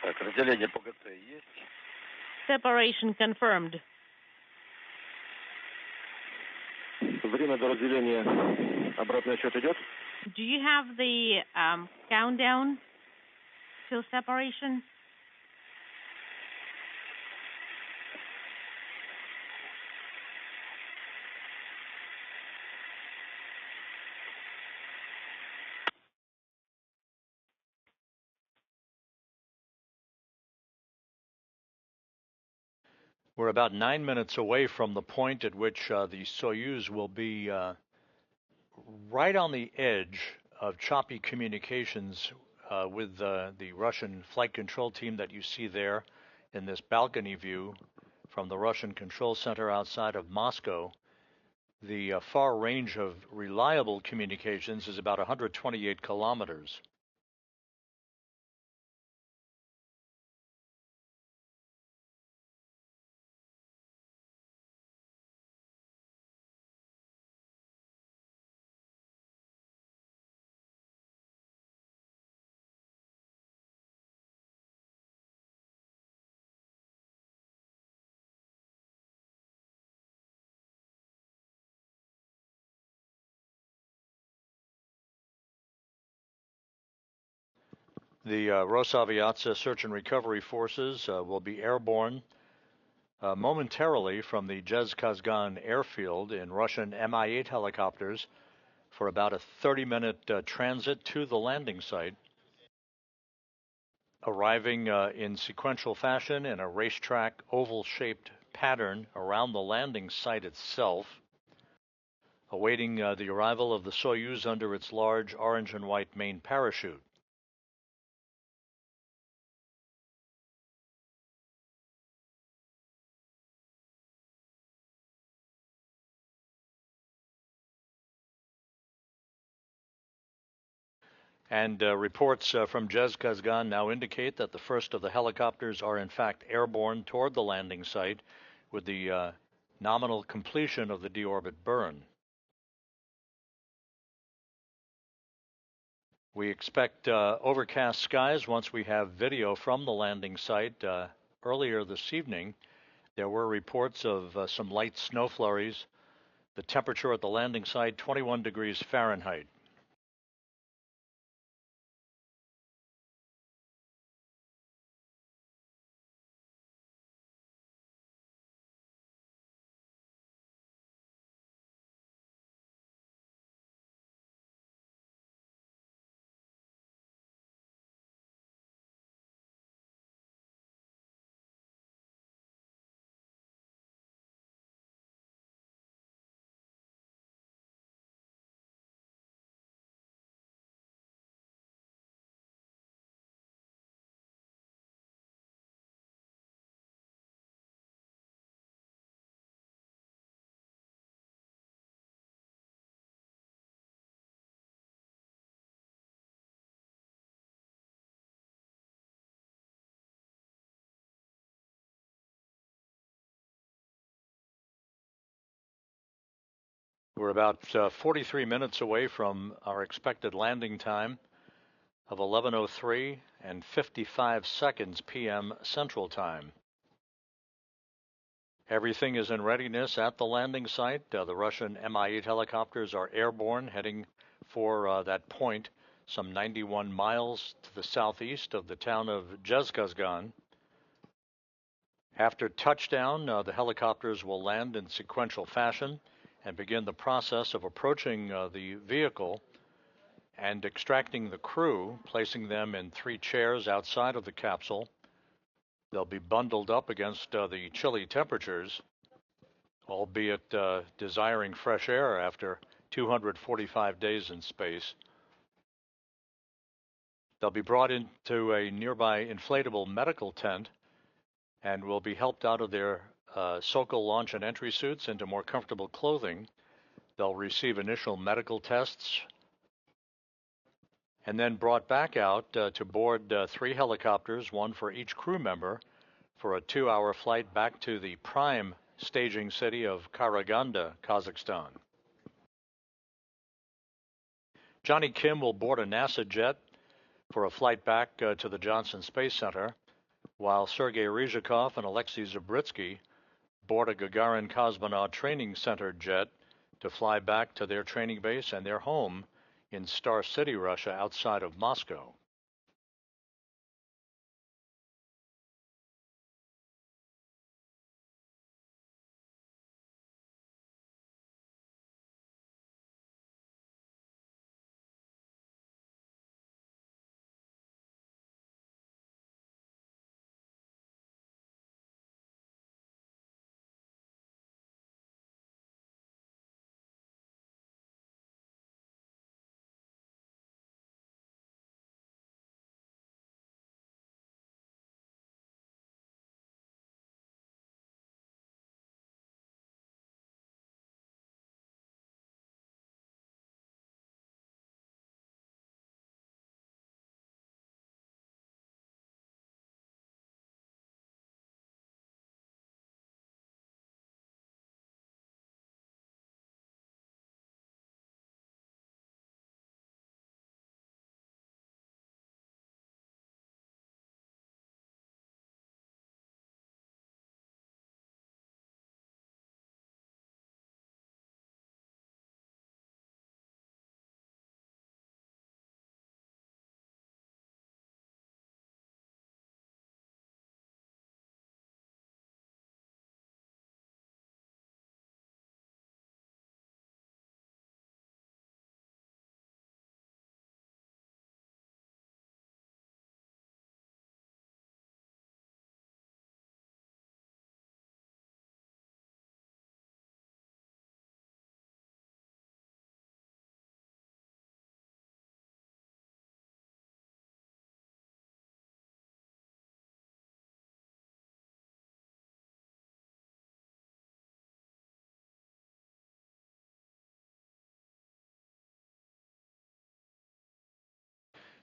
Speaker 2: Так, разделение по ГЦ есть?
Speaker 4: Separation confirmed.
Speaker 5: Время до разделения. Обратный отсчет идет?
Speaker 4: Do you have the countdown till separation?
Speaker 1: We're about 9 minutes away from the point at which the Soyuz will be right on the edge of choppy communications with the Russian flight control team that you see there in this balcony view from the Russian control center outside of Moscow. The far range of reliable communications is about 128 kilometers. The Rosaviatsa search and recovery forces will be airborne momentarily from the Zhezkazgan airfield in Russian Mi-8 helicopters for about a 30-minute transit to the landing site, arriving in sequential fashion in a racetrack oval-shaped pattern around the landing site itself, awaiting the arrival of the Soyuz under its large orange and white main parachute. And reports from Zhezkazgan now indicate that the first of the helicopters are in fact airborne toward the landing site with the nominal completion of the deorbit burn. We expect overcast skies once we have video from the landing site. Earlier this evening, there were reports of some light snow flurries. The temperature at the landing site, 21 degrees Fahrenheit. We're about 43 minutes away from our expected landing time of 11:03 and 55 seconds p.m. Central Time. Everything is in readiness at the landing site. The Russian Mi-8 helicopters are airborne, heading for that point, some 91 miles to the southeast of the town of Zhezkazgan. After touchdown, the helicopters will land in sequential fashion and begin the process of approaching the vehicle and extracting the crew, placing them in 3 chairs outside of the capsule, They'll be bundled up against the chilly temperatures, albeit desiring fresh air after 245 days in space. They'll be brought into a nearby inflatable medical tent and will be helped out of their Sokol launch and entry suits into more comfortable clothing. They'll receive initial medical tests and then brought back out to board 3 helicopters, one for each crew member, for a 2-hour flight back to the prime staging city of Karaganda, Kazakhstan. Jonny Kim will board a NASA jet for a flight back to the Johnson Space Center, while Sergei Ryzhikov and Alexei Zabritsky board a Gagarin Cosmonaut Training Center jet to fly back to their training base and their home in Star City, Russia, outside of Moscow.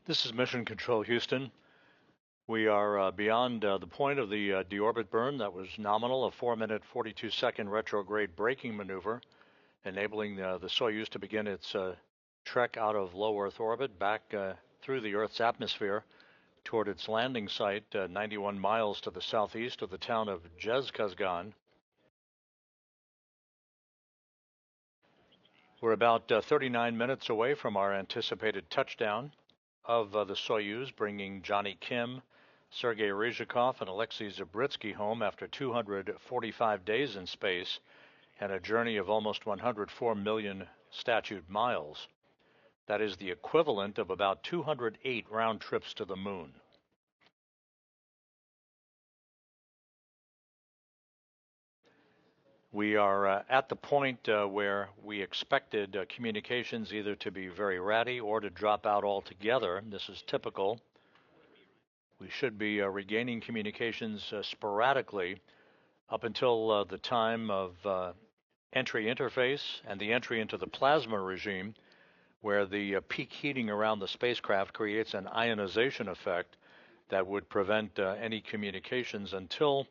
Speaker 1: This is Mission Control Houston. We are beyond the point of the deorbit burn that was nominal, a 4-minute, 42-second retrograde braking maneuver, enabling the Soyuz to begin its trek out of low Earth orbit back through the Earth's atmosphere toward its landing site 91 miles to the southeast of the town of Zhezkazgan. We're about 39 minutes away from our anticipated touchdown of the Soyuz, bringing Jonny Kim, Sergei Ryzhikov, and Alexei Zabritsky home after 245 days in space and a journey of almost 104 million statute miles. That is the equivalent of about 208 round trips to the moon. We are at the point where we expected communications either to be very ratty or to drop out altogether. This is typical. We should be regaining communications sporadically up until the time of entry interface and the entry into the plasma regime, where the peak heating around the spacecraft creates an ionization effect that would prevent any communications until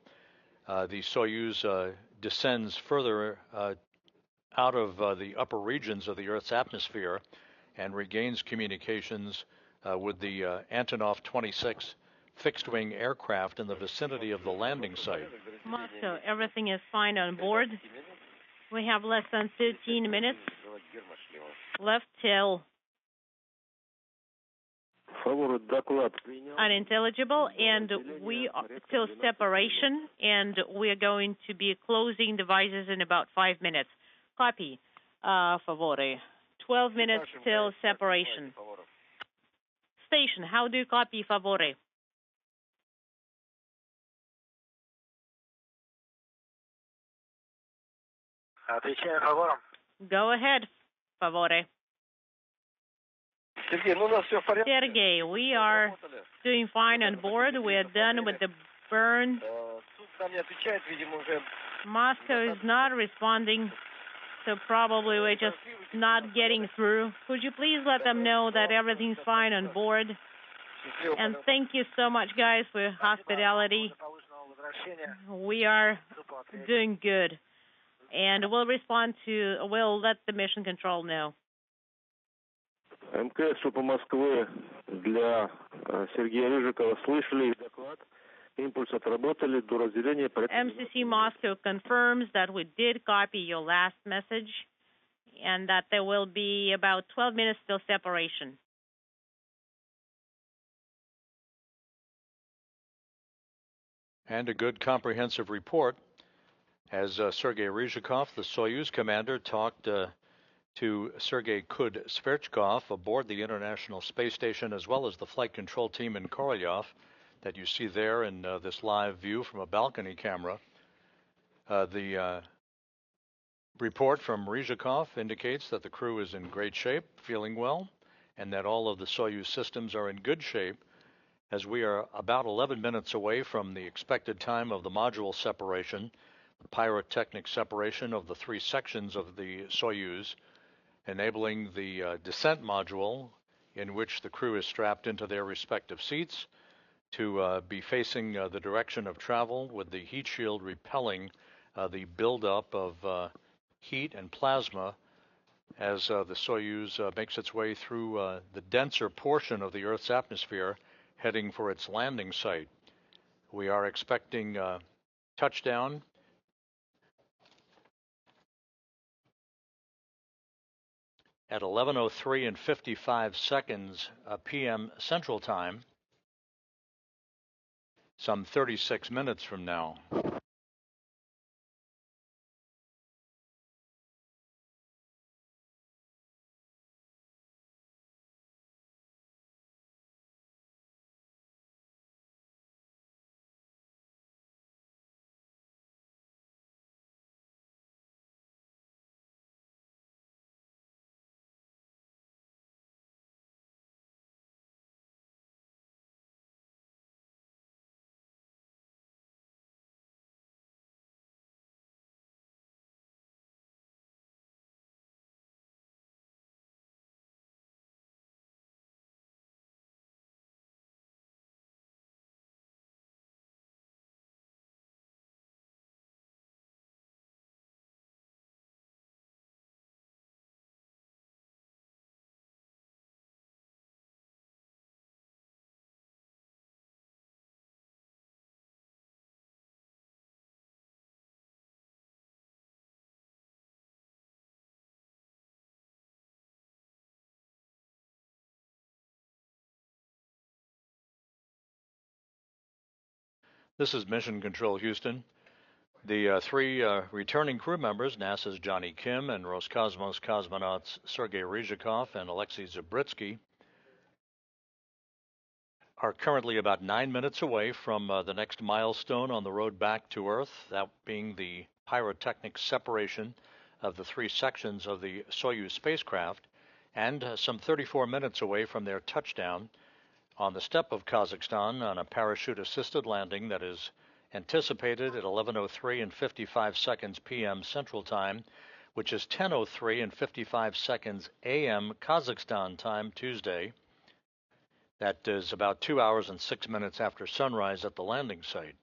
Speaker 1: the Soyuz descends further out of the upper regions of the Earth's atmosphere and regains communications with the Antonov 26 fixed-wing aircraft in the vicinity of the landing site.
Speaker 4: Moscow, everything is fine on board. We have less than 13 minutes left till unintelligible, and we are till separation, and we're going to be closing devices in about 5 minutes. Copy, favore. 12 minutes till separation. Station, how do you copy, favore?
Speaker 5: Отвечаю фавором.
Speaker 4: Go ahead, favore.
Speaker 5: Сергей, ну у нас все в порядке.
Speaker 4: Sergey, we are doing fine on board. We are done with the burn.
Speaker 5: Суд нам не отвечает, видимо, уже.
Speaker 4: Moscow is not responding, so probably we're just not getting through. Could you please let them know that everything's fine on board? And thank you so much, guys, for your hospitality. We are doing good. And we'll let the mission control know.
Speaker 5: МКС по Москве для Сергея Рыжикова слышали доклад. Импульс отработали до разделения.
Speaker 4: MCC Moscow confirms that we did copy your last message and that there will be about 12 minutes till separation.
Speaker 1: And a good comprehensive report as Sergei Ryzhikov, the Soyuz commander, talked to Sergei Kud-Sverchkov aboard the International Space Station, as well as the flight control team in Korolyov that you see there in this live view from a balcony camera. The report from Ryzhikov indicates that the crew is in great shape, feeling well, and that all of the Soyuz systems are in good shape, as we are about 11 minutes away from the expected time of the module separation, the pyrotechnic separation of the three sections of the Soyuz, enabling the descent module, in which the crew is strapped into their respective seats, to be facing the direction of travel, with the heat shield repelling the buildup of heat and plasma as the Soyuz makes its way through the denser portion of the Earth's atmosphere, heading for its landing site. We are expecting touchdown at 11:03 and 55 seconds p.m. Central Time, some 36 minutes from now. This is Mission Control Houston. The three returning crew members, NASA's Jonny Kim and Roscosmos cosmonauts Sergei Ryzhikov and Alexei Zabritsky, are currently about 9 minutes away from the next milestone on the road back to Earth, that being the pyrotechnic separation of the three sections of the Soyuz spacecraft, and some 34 minutes away from their touchdown on the steppe of Kazakhstan on a parachute-assisted landing that is anticipated at 11:03 and 55 seconds p.m. Central Time, which is 10:03 and 55 seconds a.m. Kazakhstan time Tuesday. That is about 2 hours and 6 minutes after sunrise at the landing site.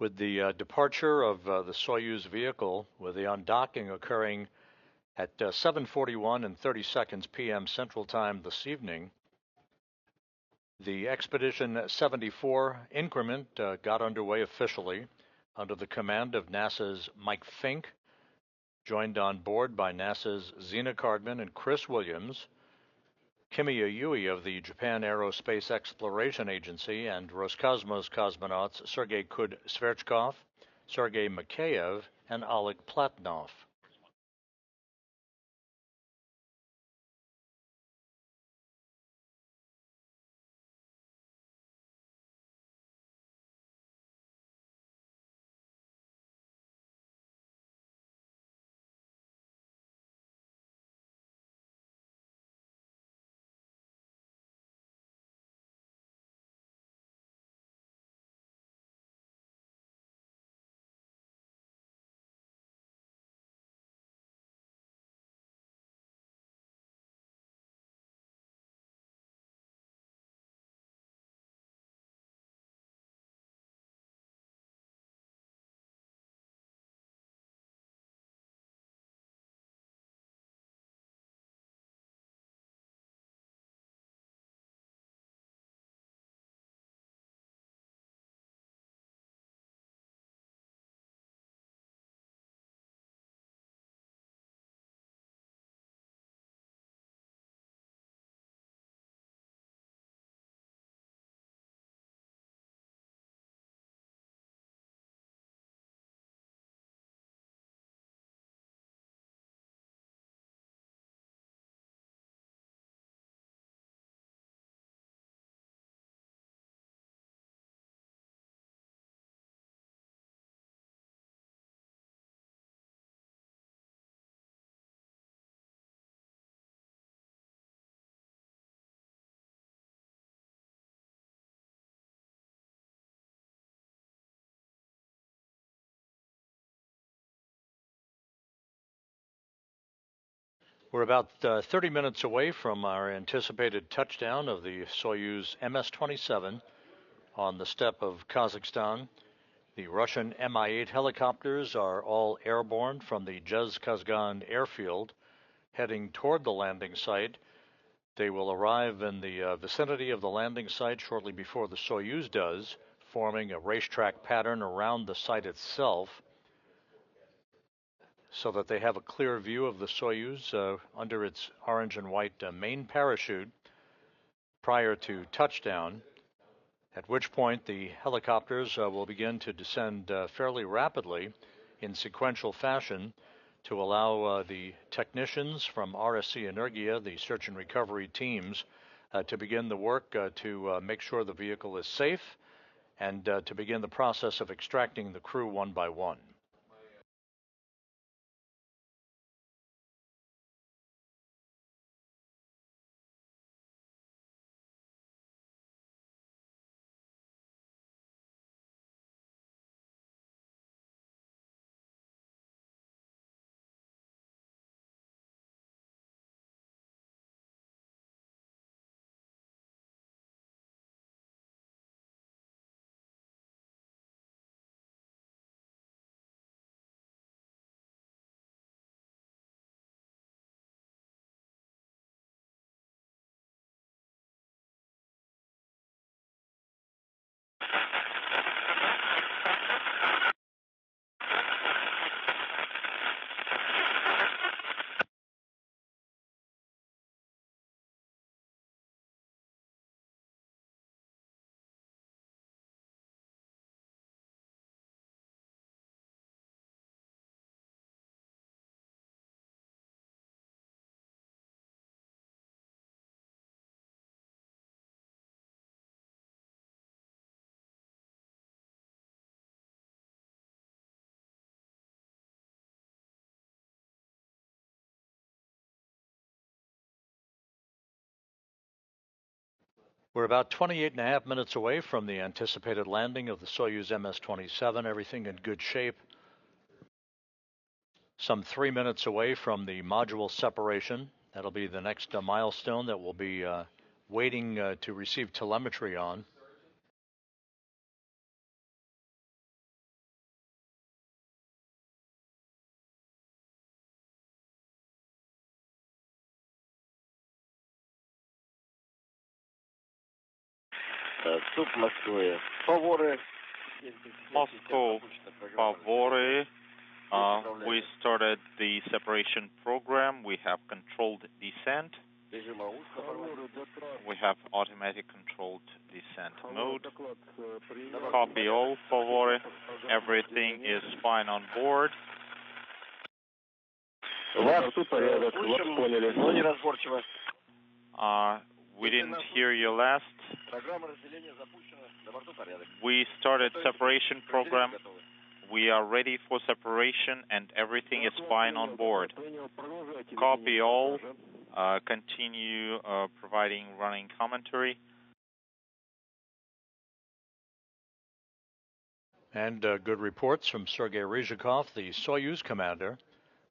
Speaker 1: With the departure of the Soyuz vehicle, with the undocking occurring at 7:41 and 30 seconds p.m. Central Time this evening, the Expedition 74 increment got underway officially under the command of NASA's Mike Fink, joined on board by NASA's Zena Cardman and Chris Williams, Kimiya Yui of the Japan Aerospace Exploration Agency, and Roscosmos cosmonauts Sergei Kud-Sverchkov, Sergei Mikheyev, and Oleg Platonov. We're about 30 minutes away from our anticipated touchdown of the Soyuz MS-27 on the steppe of Kazakhstan. The Russian Mi-8 helicopters are all airborne from the Jezkazgan airfield, heading toward the landing site. They will arrive in the vicinity of the landing site shortly before the Soyuz does, forming a racetrack pattern around the site itself, so that they have a clear view of the Soyuz under its orange and white main parachute prior to touchdown, at which point the helicopters will begin to descend fairly rapidly in sequential fashion to allow the technicians from RSC Energia, the search and recovery teams, to begin the work to make sure the vehicle is safe and to begin the process of extracting the crew one by one. We're about 28.5 minutes away from the anticipated landing of the Soyuz MS-27, everything in good shape. Some 3 minutes away from the module separation. That'll be the next milestone that we'll be waiting to receive telemetry on.
Speaker 2: Суд Москвы. Фаворы.
Speaker 3: Moscow, Favore. We started the separation program. We have controlled descent. We have automatic controlled descent mode. Copy all, Favore. Everything is fine on board. We didn't hear you last. We started separation program. We are ready for separation and everything is fine on board. Copy all. Continue providing running commentary.
Speaker 1: And good reports from Sergei Ryzhikov, the Soyuz commander,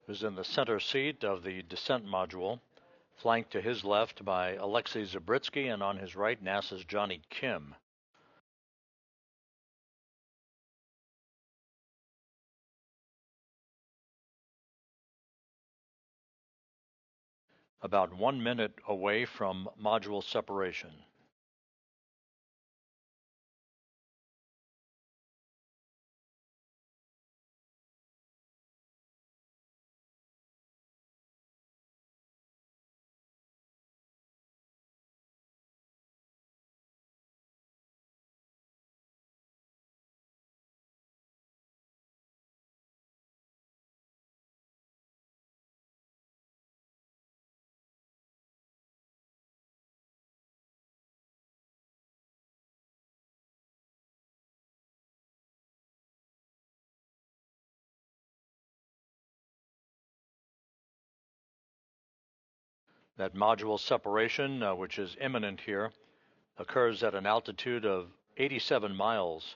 Speaker 1: who's in the center seat of the descent module, flanked to his left by Alexei Zabritsky, and on his right, NASA's Jonny Kim. About 1 minute away from module separation. That module separation, which is imminent here, occurs at an altitude of 87 miles.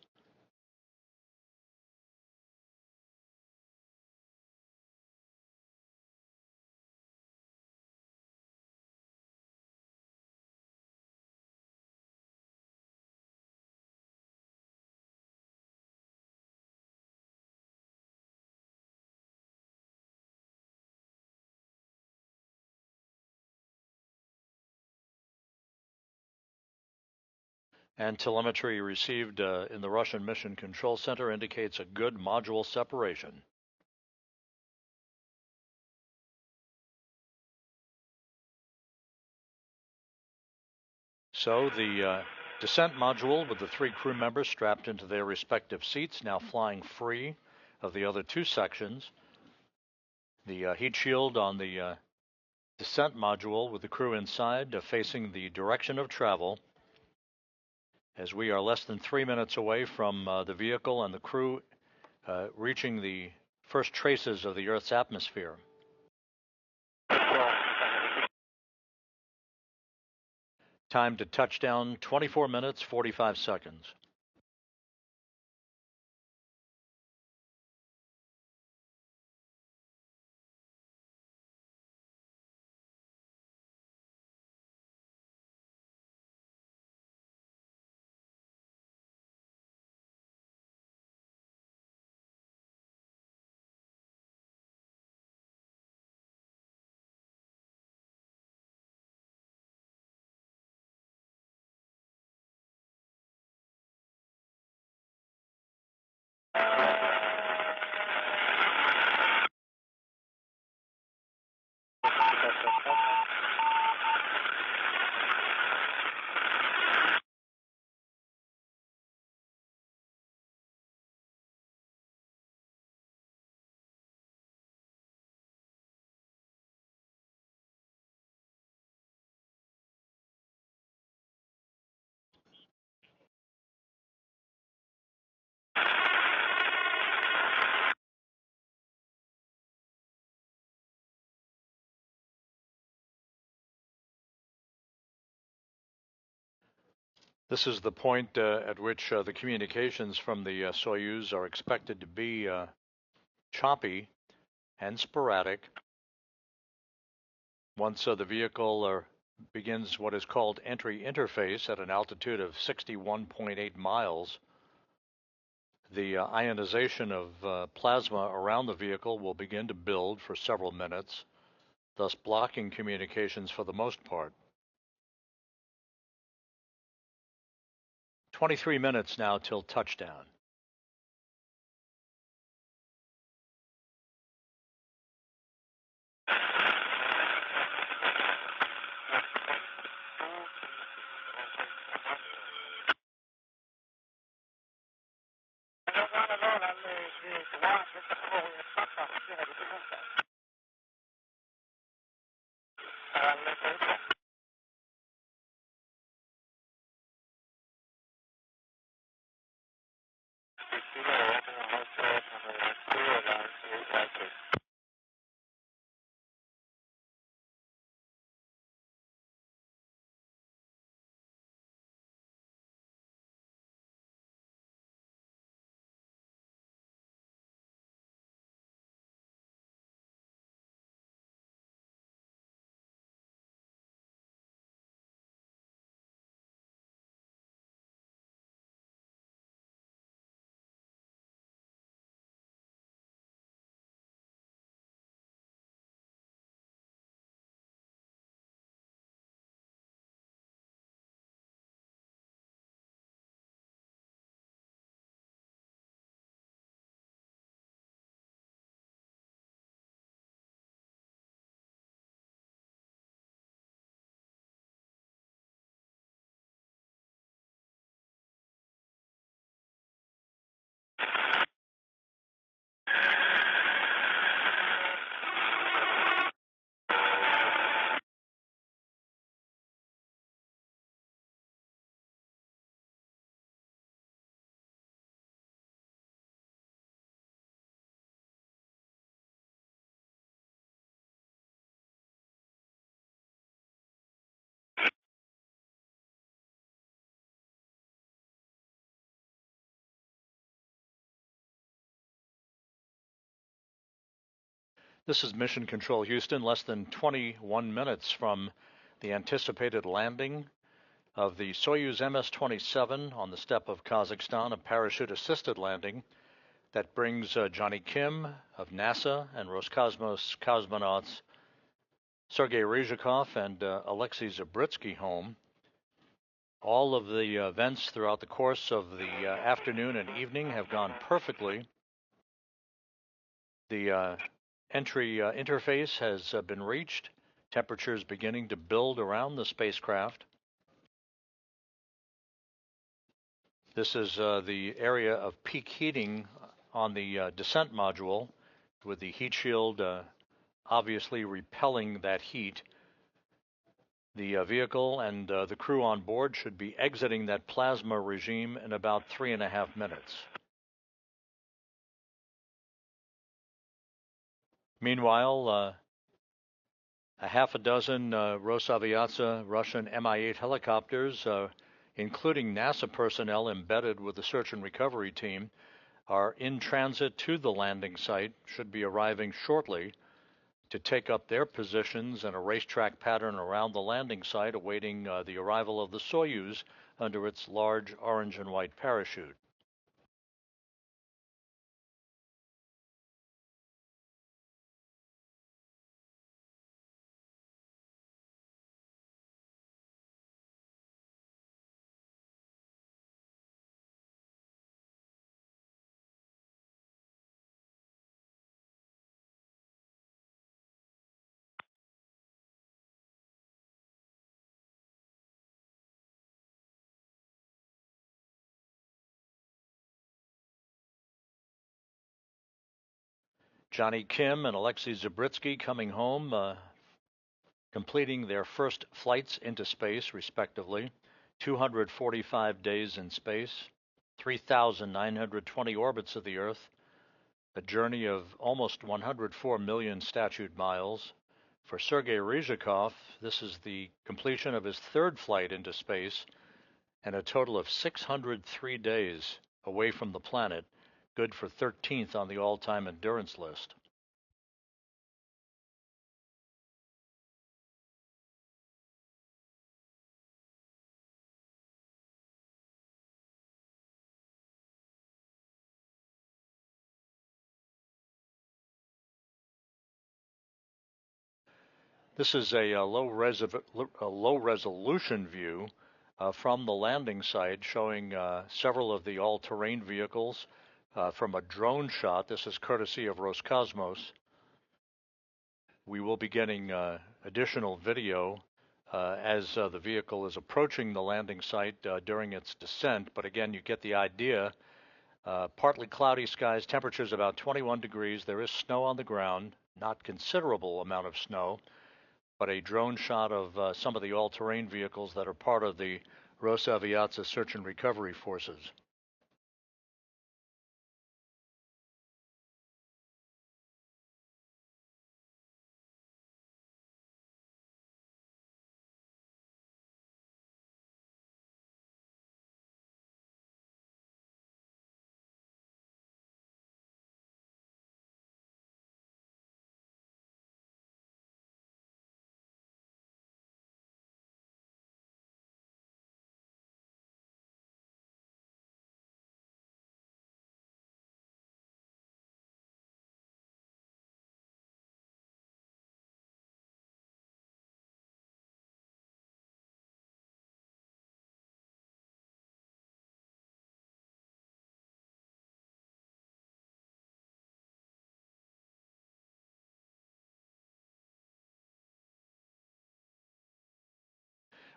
Speaker 1: And telemetry received in the Russian Mission Control Center indicates a good module separation. So the descent module with the 3 crew members strapped into their respective seats, now flying free of the other 2 sections. The heat shield on the descent module with the crew inside facing the direction of travel, as we are less than 3 minutes away from the vehicle and the crew reaching the first traces of the Earth's atmosphere. Time to touchdown, 24 minutes, 45 seconds. This is the point at which the communications from the Soyuz are expected to be choppy and sporadic. Once the vehicle begins what is called entry interface at an altitude of 61.8 miles, the ionization of plasma around the vehicle will begin to build for several minutes, thus blocking communications for the most part. 23 minutes now till touchdown. This is Mission Control Houston, less than 21 minutes from the anticipated landing of the Soyuz MS-27 on the steppe of Kazakhstan, a parachute-assisted landing that brings Jonny Kim of NASA and Roscosmos cosmonauts Sergei Ryzhikov and Alexei Zabritsky home. All of the events throughout the course of the afternoon and evening have gone perfectly. The entry interface has been reached. Temperatures beginning to build around the spacecraft. This is the area of peak heating on the descent module, with the heat shield obviously repelling that heat. The vehicle and the crew on board should be exiting that plasma regime in about 3.5 minutes. Meanwhile, a half a dozen Rosaviatsa Russian Mi-8 helicopters, including NASA personnel embedded with the search and recovery team, are in transit to the landing site, should be arriving shortly to take up their positions in a racetrack pattern around the landing site, awaiting the arrival of the Soyuz under its large orange and white parachute. Jonny Kim and Alexei Zabritsky coming home, completing their first flights into space, respectively. 245 days in space, 3,920 orbits of the Earth, a journey of almost 104 million statute miles. For Sergei Ryzhikov, this is the completion of his third flight into space and a total of 603 days away from the planet, good for 13th on the all-time endurance list. This is a low resolution view from the landing site, showing several of the all-terrain vehicles from a drone shot. This is courtesy of Roscosmos. We will be getting additional video as the vehicle is approaching the landing site during its descent, but again, you get the idea. Partly cloudy skies, temperatures about 21 degrees. There is snow on the ground, not considerable amount of snow, but a drone shot of some of the all-terrain vehicles that are part of the Rosaviatsa search and recovery forces.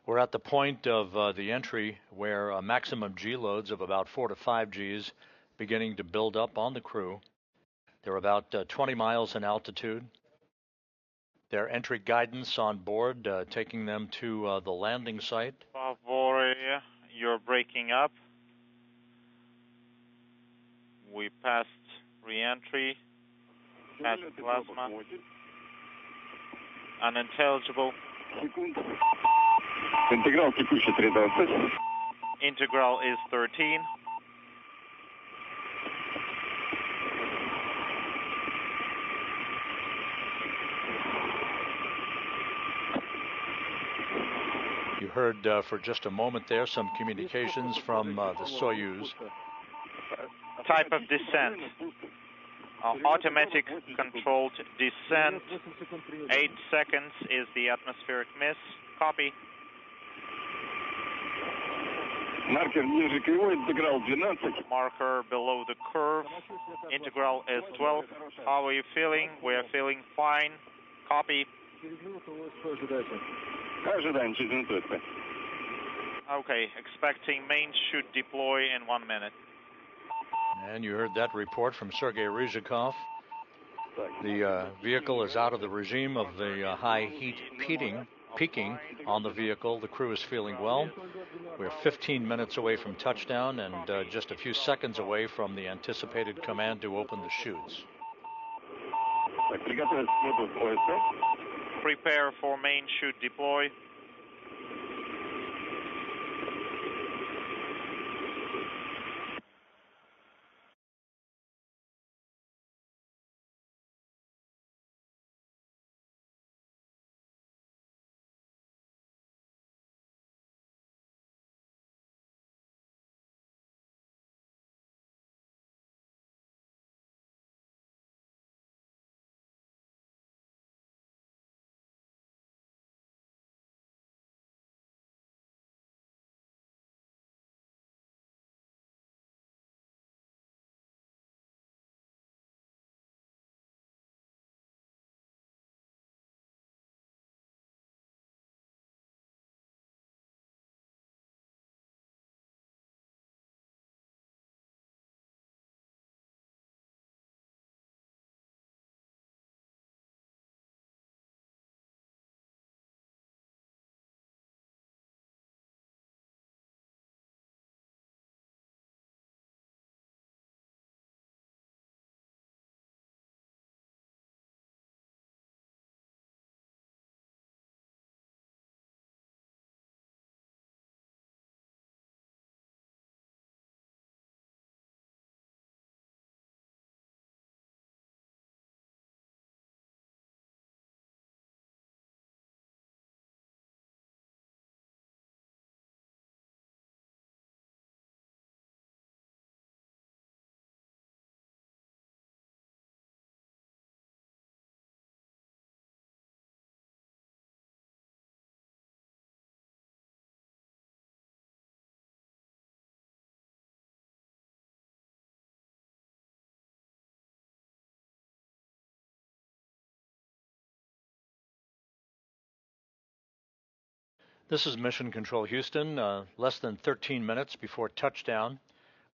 Speaker 1: We're at the point of the entry where maximum G loads of about 4 to 5 Gs beginning to build up on the crew. They're about 20 miles in altitude. Their entry guidance on board taking them to the landing site.
Speaker 3: Favore, you're breaking up. We passed re-entry, passed plasma, unintelligible.
Speaker 5: Интеграл текущий 320.
Speaker 3: Integral is 13.
Speaker 1: You heard for just a moment there some communications from the Soyuz.
Speaker 3: Type of descent. Automatic controlled descent. 8 seconds is the atmospheric miss. Copy.
Speaker 5: Маркер ниже кривой, интеграл 12.
Speaker 3: Marker below the curve. Integral is 12. How are you feeling? We are feeling fine. Copy.
Speaker 5: Ожидаем через минуту.
Speaker 3: Okay, expecting main should deploy in 1 minute.
Speaker 1: And you heard that report from Sergei Ryzhikov. The vehicle is out of the regime of the high heat peaking on the vehicle. The crew is feeling well. We're 15 minutes away from touchdown and just a few seconds away from the anticipated command to open the chutes.
Speaker 3: Prepare for main chute deploy.
Speaker 1: This is Mission Control Houston, less than 13 minutes before touchdown.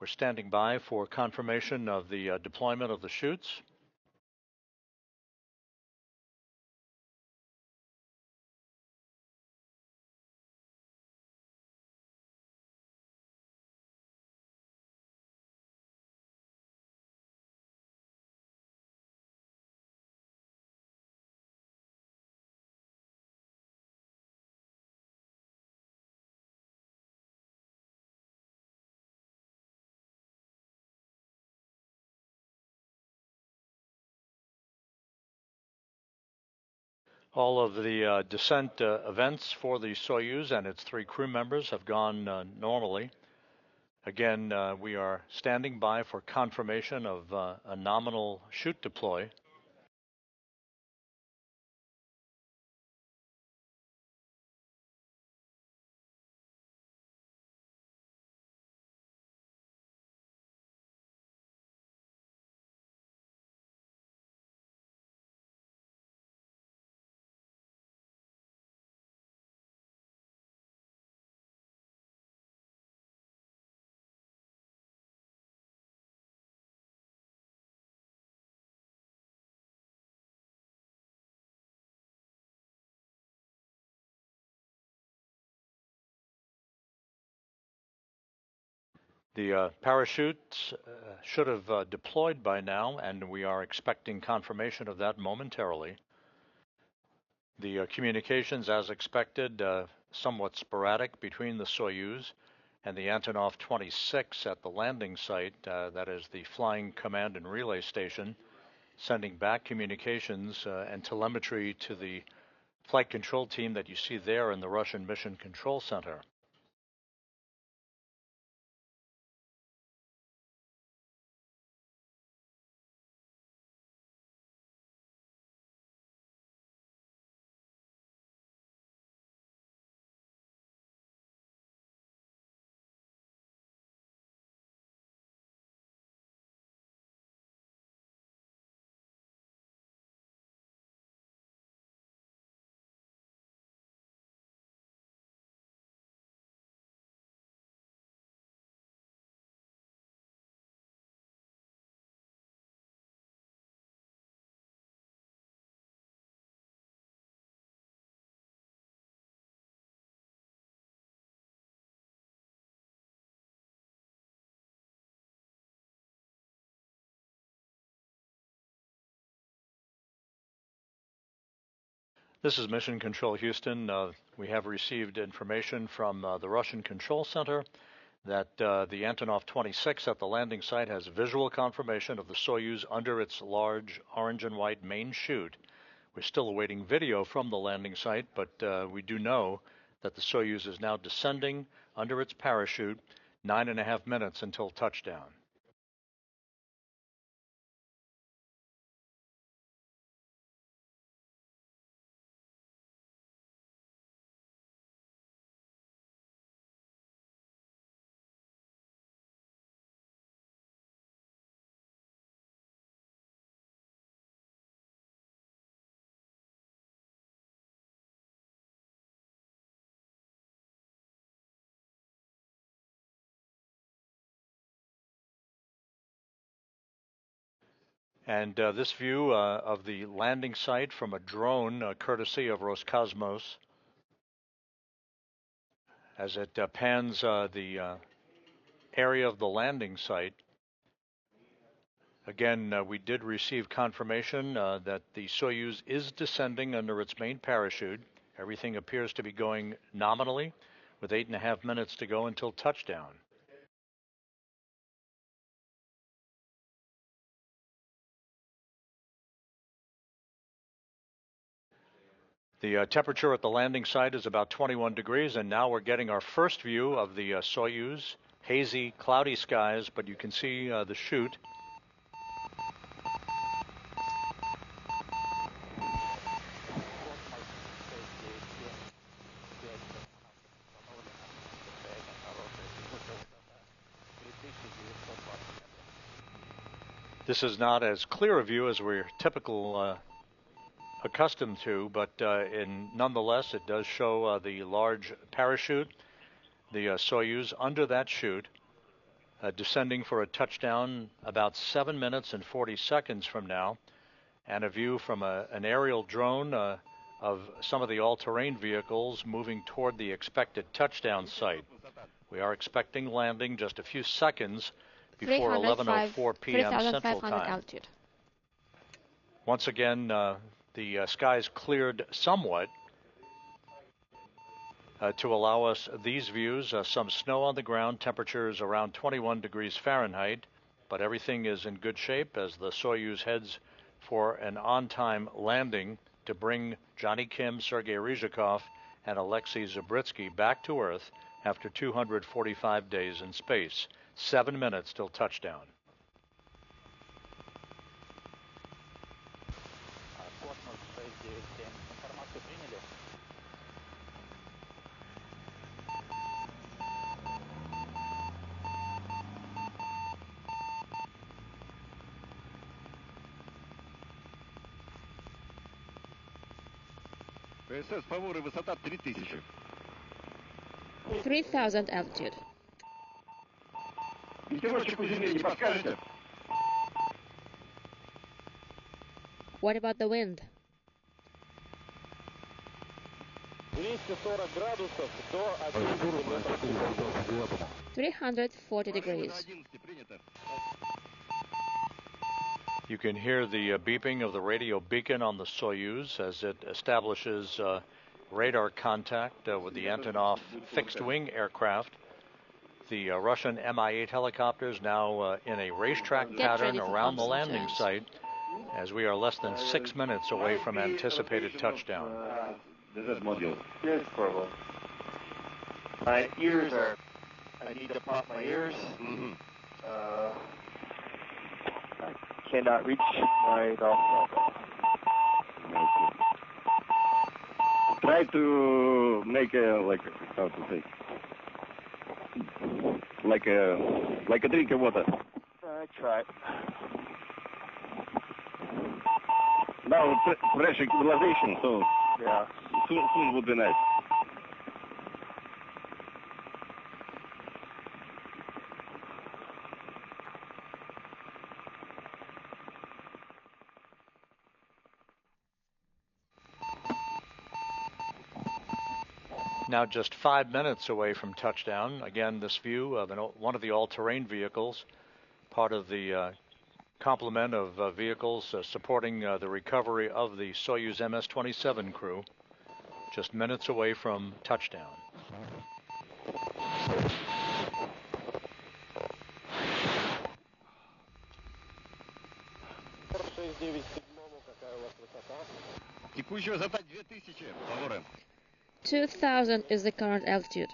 Speaker 1: We're standing by for confirmation of the deployment of the chutes. All of the descent events for the Soyuz and its 3 crew members have gone normally. Again, we are standing by for confirmation of a nominal chute deploy. The parachutes should have deployed by now, and we are expecting confirmation of that momentarily. The communications, as expected, somewhat sporadic between the Soyuz and the Antonov 26 at the landing site, that is the Flying Command and Relay Station, sending back communications and telemetry to the flight control team that you see there in the Russian Mission Control Center. This is Mission Control Houston. We have received information from the Russian Control Center that the Antonov 26 at the landing site has visual confirmation of the Soyuz under its large orange and white main chute. We're still awaiting video from the landing site, but we do know that the Soyuz is now descending under its parachute, 9.5 minutes until touchdown. And this view of the landing site from a drone, courtesy of Roscosmos, as it pans the area of the landing site. Again, we did receive confirmation that the Soyuz is descending under its main parachute. Everything appears to be going nominally, with 8.5 minutes to go until touchdown. The temperature at the landing site is about 21 degrees, and now we're getting our first view of the Soyuz. Hazy, cloudy skies, but you can see the chute. This is not as clear a view as we're typical accustomed to, but nonetheless, it does show the large parachute, the Soyuz under that chute, descending for a touchdown about 7 minutes and 40 seconds from now, and a view from an aerial drone of some of the all-terrain vehicles moving toward the expected touchdown site. We are expecting landing just a few seconds before 11:04 p.m. Central Time.
Speaker 6: Altitude.
Speaker 1: Once again, the skies cleared somewhat to allow us these views. Some snow on the ground, temperatures around 21 degrees Fahrenheit, but everything is in good shape as the Soyuz heads for an on-time landing to bring Jonny Kim, Sergei Ryzhikov, and Alexei Zabritsky back to Earth after 245 days in space. 7 minutes till touchdown.
Speaker 7: ПСС, Фаворы, высота 3000.
Speaker 6: 3000 altitude.
Speaker 7: Ветерочек у земли не подскажете?
Speaker 6: What about the wind?
Speaker 5: 240 градусов до 11 метров.
Speaker 6: 340 degrees.
Speaker 7: 11 принято.
Speaker 1: You can hear the beeping of the radio beacon on the Soyuz as it establishes radar contact with the Antonov fixed-wing aircraft. The Russian Mi-8 helicopters now in a racetrack pattern around the landing site as we are less than 6 minutes away from anticipated touchdown.
Speaker 5: Yes, Corporal. My ears are... I need to pop my ears. I cannot reach my golf ball.
Speaker 7: Try to make a, like, how to say, like a drink of water.
Speaker 5: I tried.
Speaker 7: Now fresh equalization, so
Speaker 5: Yeah.
Speaker 7: soon would be nice.
Speaker 1: Now just 5 minutes away from touchdown. Again, this view of one of the all-terrain vehicles, part of the complement of vehicles supporting the recovery of the Soyuz MS-27 crew, just minutes away from touchdown.
Speaker 7: Текущая высота 2000, Фаворы.
Speaker 6: 2000 is the current altitude.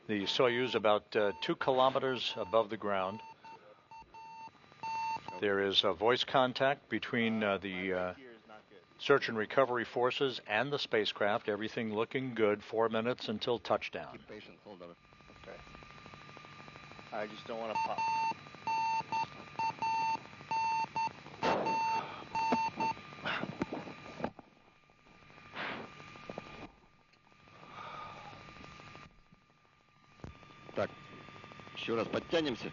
Speaker 1: The Soyuz about 2 kilometers above the ground. There is a voice contact between the search and recovery forces and the spacecraft. Everything looking good. 4 minutes until touchdown.
Speaker 7: Keep patient, hold on.
Speaker 5: Okay. I just don't want to pop.
Speaker 7: Так, еще раз подтянемся.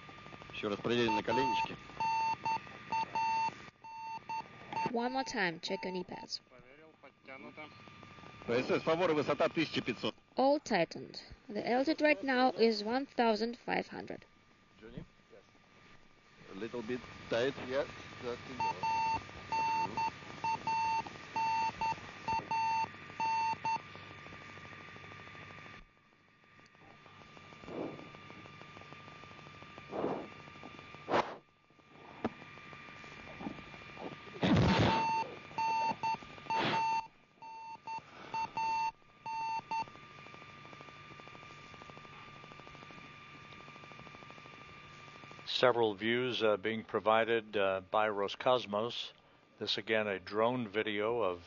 Speaker 7: Еще раз проверим на коленнички.
Speaker 6: One more time, check your knee pads.
Speaker 7: ПСС, Фаворы, высота 1500.
Speaker 6: All tightened. The altitude right now is 1500.
Speaker 7: Jonny? Yes. A little bit tight.
Speaker 5: Yes, that's enough.
Speaker 1: Several views being provided by Roscosmos. This again a drone video of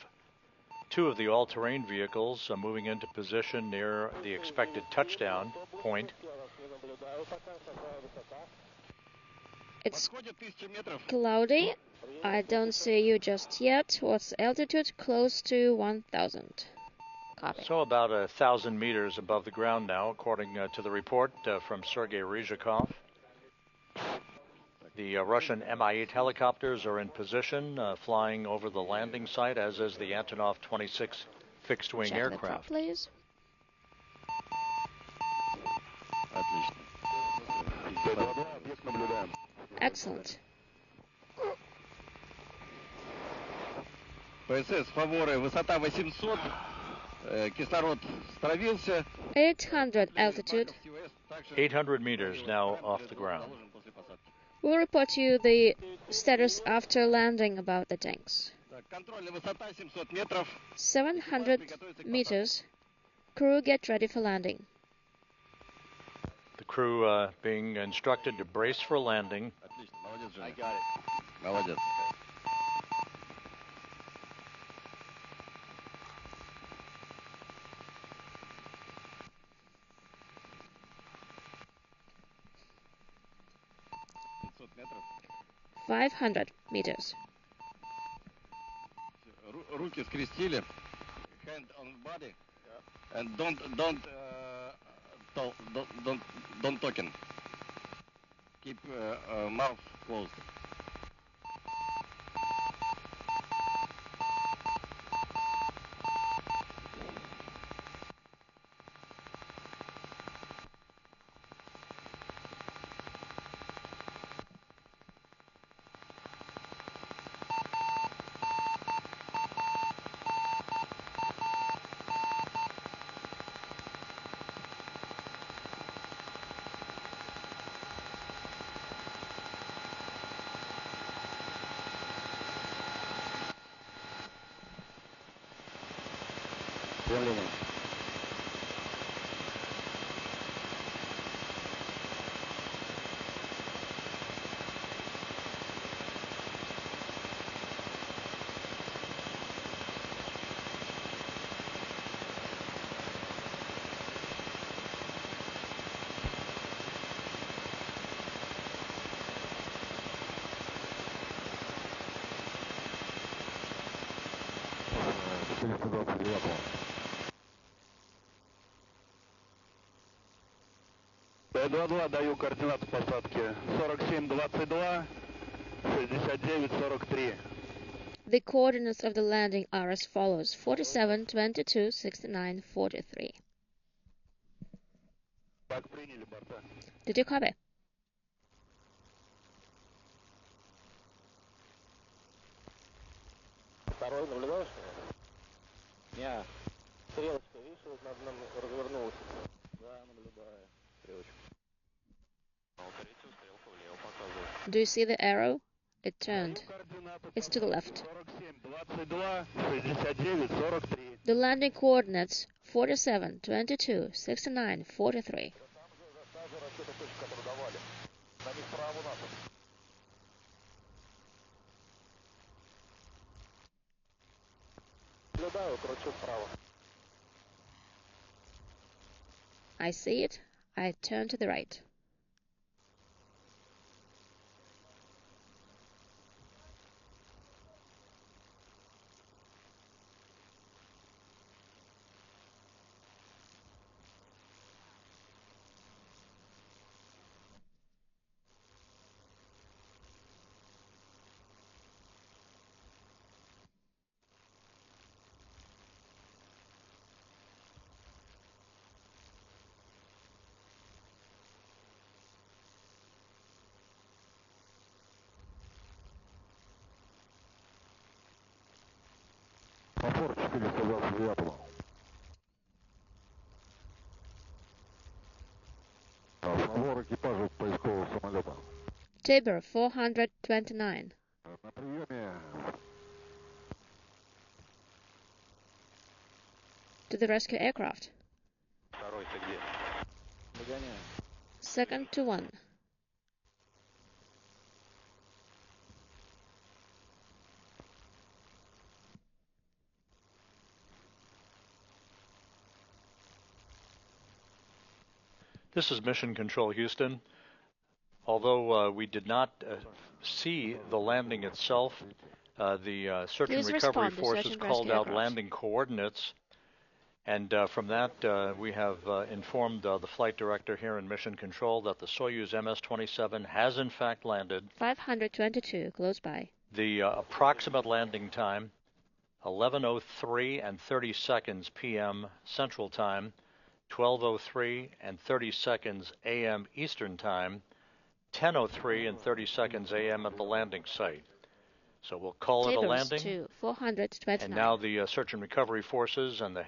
Speaker 1: Two of the all-terrain vehicles are moving into position near the expected touchdown point.
Speaker 6: It's cloudy. I don't see you just yet. What's the altitude? Close to 1,000. Copy.
Speaker 1: So about 1,000 meters above the ground now, according to the report from Sergei Ryzhikov. The Russian Mi-8 helicopters are in position, flying over the landing site, as is the Antonov 26 fixed-wing
Speaker 6: Check
Speaker 1: aircraft.
Speaker 6: the top, please. Excellent.
Speaker 7: ПСС Фаворы, высота 800, кислород стравился.
Speaker 6: 800 altitude.
Speaker 1: 800 meters now off the ground.
Speaker 6: We'll report you the status after landing about the tanks.
Speaker 7: Контрольная высота 700 метров.
Speaker 6: 700 meters. Crew, get ready for landing.
Speaker 1: The crew being instructed to brace for landing.
Speaker 7: Отлично, молодец, Jonny. I got it. Молодец. метров.
Speaker 6: 500 meters.
Speaker 7: Руки скрестили. Hand on body. And don't talking. Keep mouth closed.
Speaker 5: Т-22, даю координаты посадки 47-22, 69-43.
Speaker 6: The coordinates of the landing are as follows: 47, 22, 69, 43.
Speaker 5: Так, приняли борта.
Speaker 6: Did you copy?
Speaker 5: Второй наблюдаешь? Не. Стрелочка, видишь, вот над нами развернулась. Да, наблюдаю. Стрелочка. Третью стрелку влево показывает.
Speaker 6: Do you see the arrow? It turned. It's to the left.
Speaker 5: 47-22, 69-43.
Speaker 6: The landing coordinates 47, 22, 69, 43. I see it. I turn to the right.
Speaker 5: Повтор 429. Повтор экипажа поискового самолета.
Speaker 6: Tabor 429.
Speaker 5: На приеме.
Speaker 6: To the rescue aircraft.
Speaker 5: Второй-то где? Догоняем.
Speaker 6: Second to 1.
Speaker 1: This is Mission Control Houston. Although we did not see the landing itself, the search and recovery forces called out landing coordinates, and from that we have informed the flight director here in Mission Control that the Soyuz MS-27 has in fact landed.
Speaker 6: 522, close by.
Speaker 1: The approximate landing time, 11:03 and 30 seconds p.m. Central Time, 12:03 and 30 seconds a.m. Eastern Time, 10:03 and 30 seconds a.m. at the landing site. So we'll call it a landing.
Speaker 6: To 429.
Speaker 1: And now the search and recovery forces and the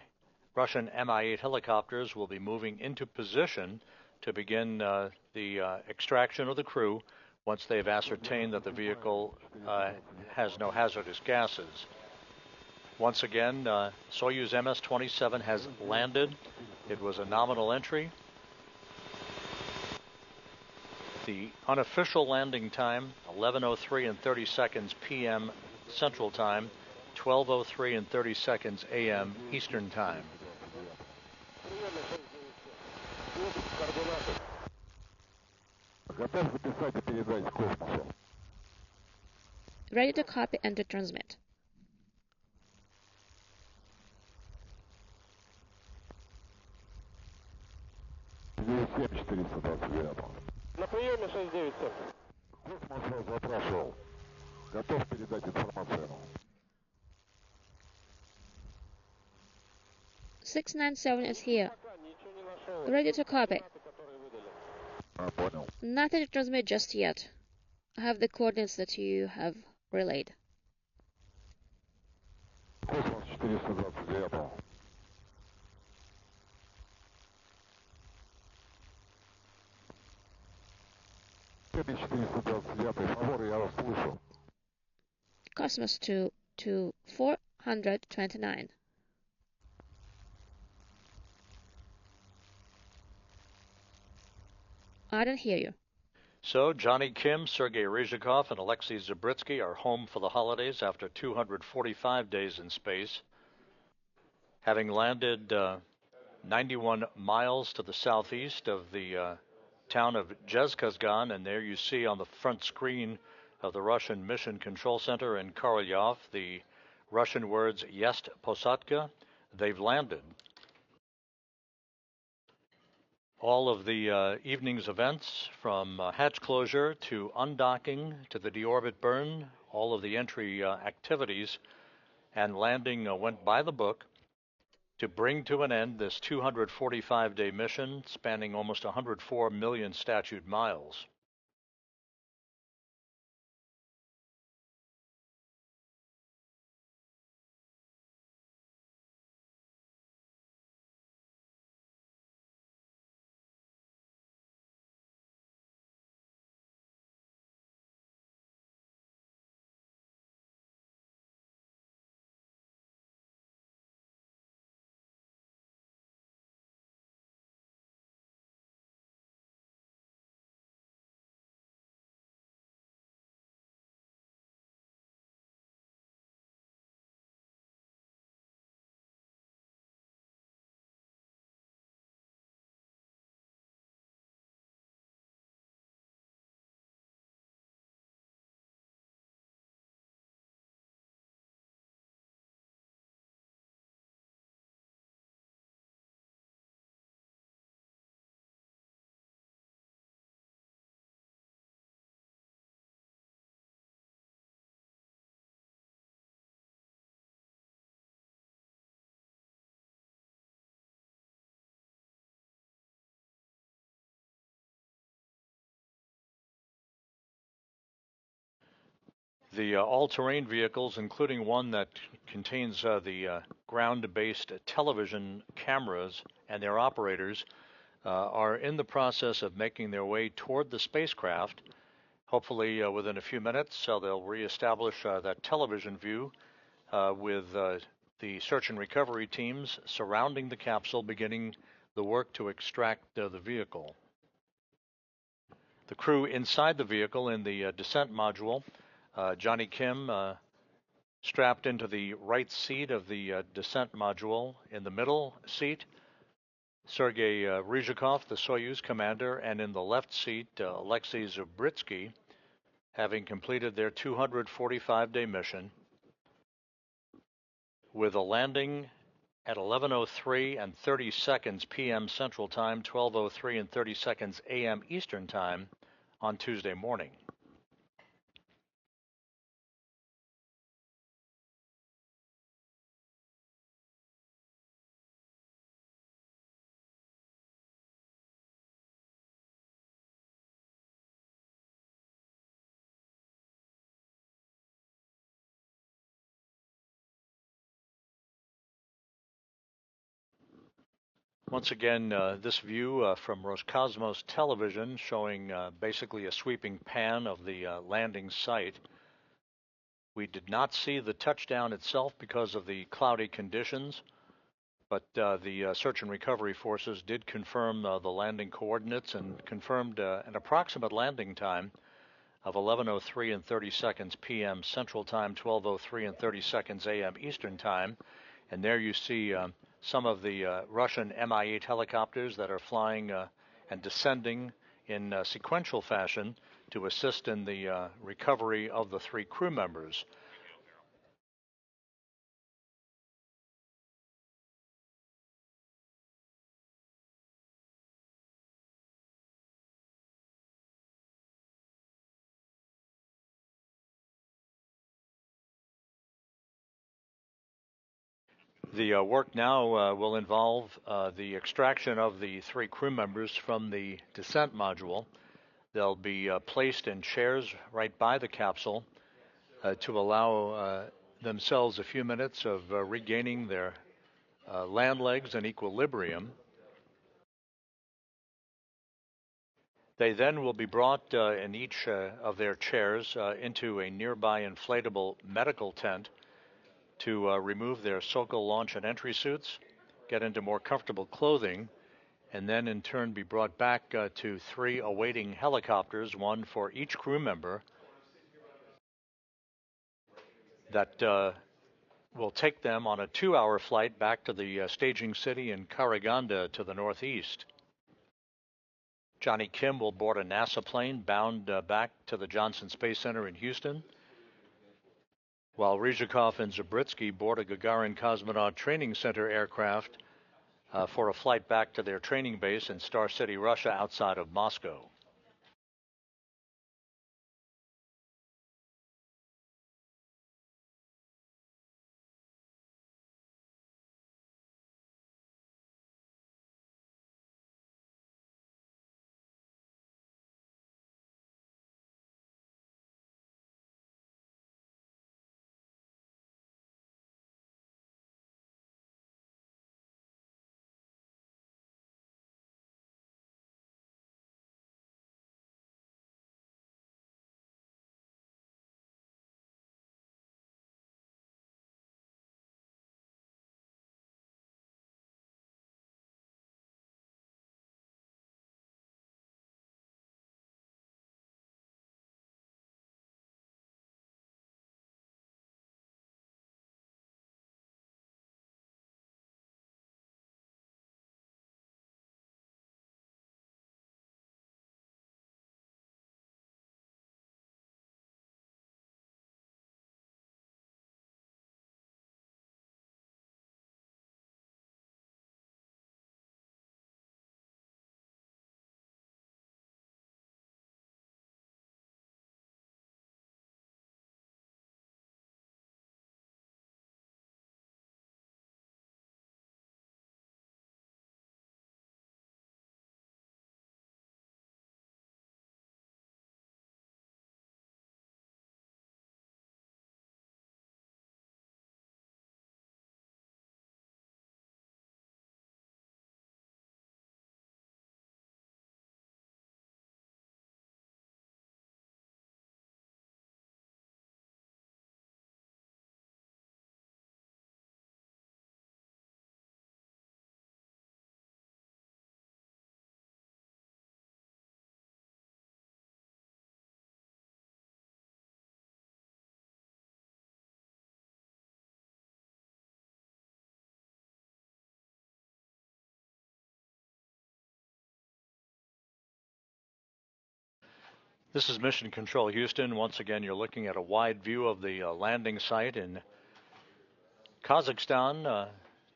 Speaker 1: Russian Mi-8 helicopters will be moving into position to begin the extraction of the crew once they've ascertained that the vehicle has no hazardous gases. Once again, Soyuz MS-27 has landed. It was a nominal entry. The unofficial landing time, 11:03 and 30 seconds p.m. Central Time, 12:03 and 30 seconds a.m. Eastern Time.
Speaker 6: Ready to copy and to transmit.
Speaker 5: На приеме 697.
Speaker 8: Космос запрашивал. Готов передать информацию.
Speaker 6: 697 is here. Ready to copy.
Speaker 8: Понял.
Speaker 6: Nothing to transmit just yet. I have the coordinates that you have relayed.
Speaker 8: Космос 429.
Speaker 6: Cosmos 2 to 429. I don't hear you.
Speaker 1: So, Jonny Kim, Sergei Ryzhikov, and Alexei Zabritsky are home for the holidays after 245 days in space. Having landed 91 miles to the southeast of the town of Zhezkazgan, and there you see on the front screen of the Russian Mission Control Center in Korolyov the Russian words Jest Posadka. They've landed. All of the evening's events, from hatch closure to undocking to the deorbit burn, all of the entry activities and landing went by the book to bring to an end this 245-day mission spanning almost 104 million statute miles. The all-terrain vehicles, including one that contains the ground-based television cameras and their operators, are in the process of making their way toward the spacecraft. Hopefully within a few minutes they'll reestablish that television view with the search and recovery teams surrounding the capsule, beginning the work to extract the vehicle. The crew inside the vehicle in the descent module, Jonny Kim strapped into the right seat of the descent module in the middle seat. Sergei Ryzhikov, the Soyuz commander, and in the left seat, Alexei Zubritsky, having completed their 245-day mission with a landing at 11:03 and 30 seconds p.m. Central Time, 12:03 and 30 seconds a.m. Eastern Time on Tuesday morning. Once again, this view from Roscosmos television showing basically a sweeping pan of the landing site. We did not see the touchdown itself because of the cloudy conditions, but the search and recovery forces did confirm the landing coordinates and confirmed an approximate landing time of 11:03 and 30 seconds p.m. Central Time, 12:03 and 30 seconds a.m. Eastern Time. And there you see some of the Russian Mi-8 helicopters that are flying and descending in sequential fashion to assist in the recovery of the 3 crew members. The work now will involve the extraction of the 3 crew members from the descent module. They'll be placed in chairs right by the capsule to allow themselves a few minutes of regaining their land legs and equilibrium. They then will be brought in each of their chairs into a nearby inflatable medical tent to remove their Sokol launch and entry suits, get into more comfortable clothing, and then in turn be brought back to 3 awaiting helicopters, one for each crew member, that will take them on a 2-hour flight back to the staging city in Karaganda to the northeast. Jonny Kim will board a NASA plane bound back to the Johnson Space Center in Houston, while Ryzhikov and Zubritsky board a Gagarin Cosmonaut Training Center aircraft for a flight back to their training base in Star City, Russia, outside of Moscow. This is Mission Control Houston. Once again, you're looking at a wide view of the landing site in Kazakhstan,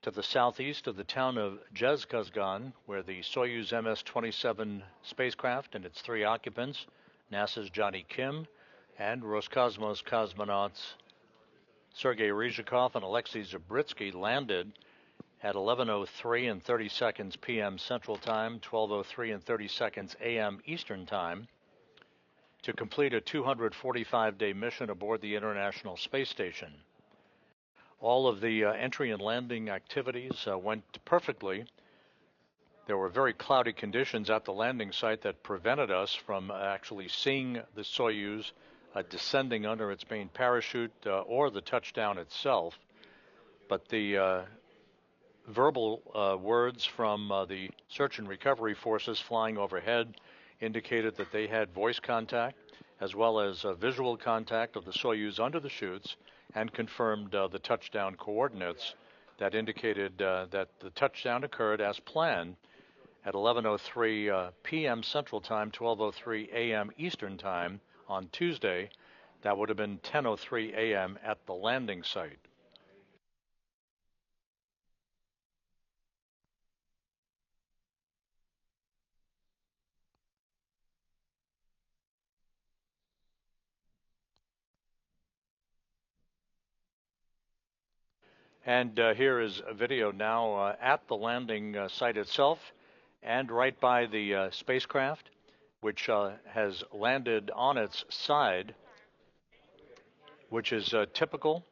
Speaker 1: to the southeast of the town of Jezkazgan, where the Soyuz MS-27 spacecraft and its 3 occupants, NASA's Jonny Kim, and Roscosmos cosmonauts Sergei Ryzhikov and Alexei Zabritsky landed at 11:03 and 30 seconds p.m. Central Time, 12:03 and 30 seconds a.m. Eastern Time, to complete a 245-day mission aboard the International Space Station. All of the entry and landing activities went perfectly. There were very cloudy conditions at the landing site that prevented us from actually seeing the Soyuz descending under its main parachute or the touchdown itself. But the verbal words from the search and recovery forces flying overhead indicated that they had voice contact as well as visual contact of the Soyuz under the chutes, and confirmed the touchdown coordinates that indicated that the touchdown occurred as planned at 11:03 p.m. Central Time, 12:03 a.m. Eastern Time on Tuesday. That would have been 10:03 a.m. at the landing site. And here is a video now at the landing site itself, and right by the spacecraft, which has landed on its side, which is typical.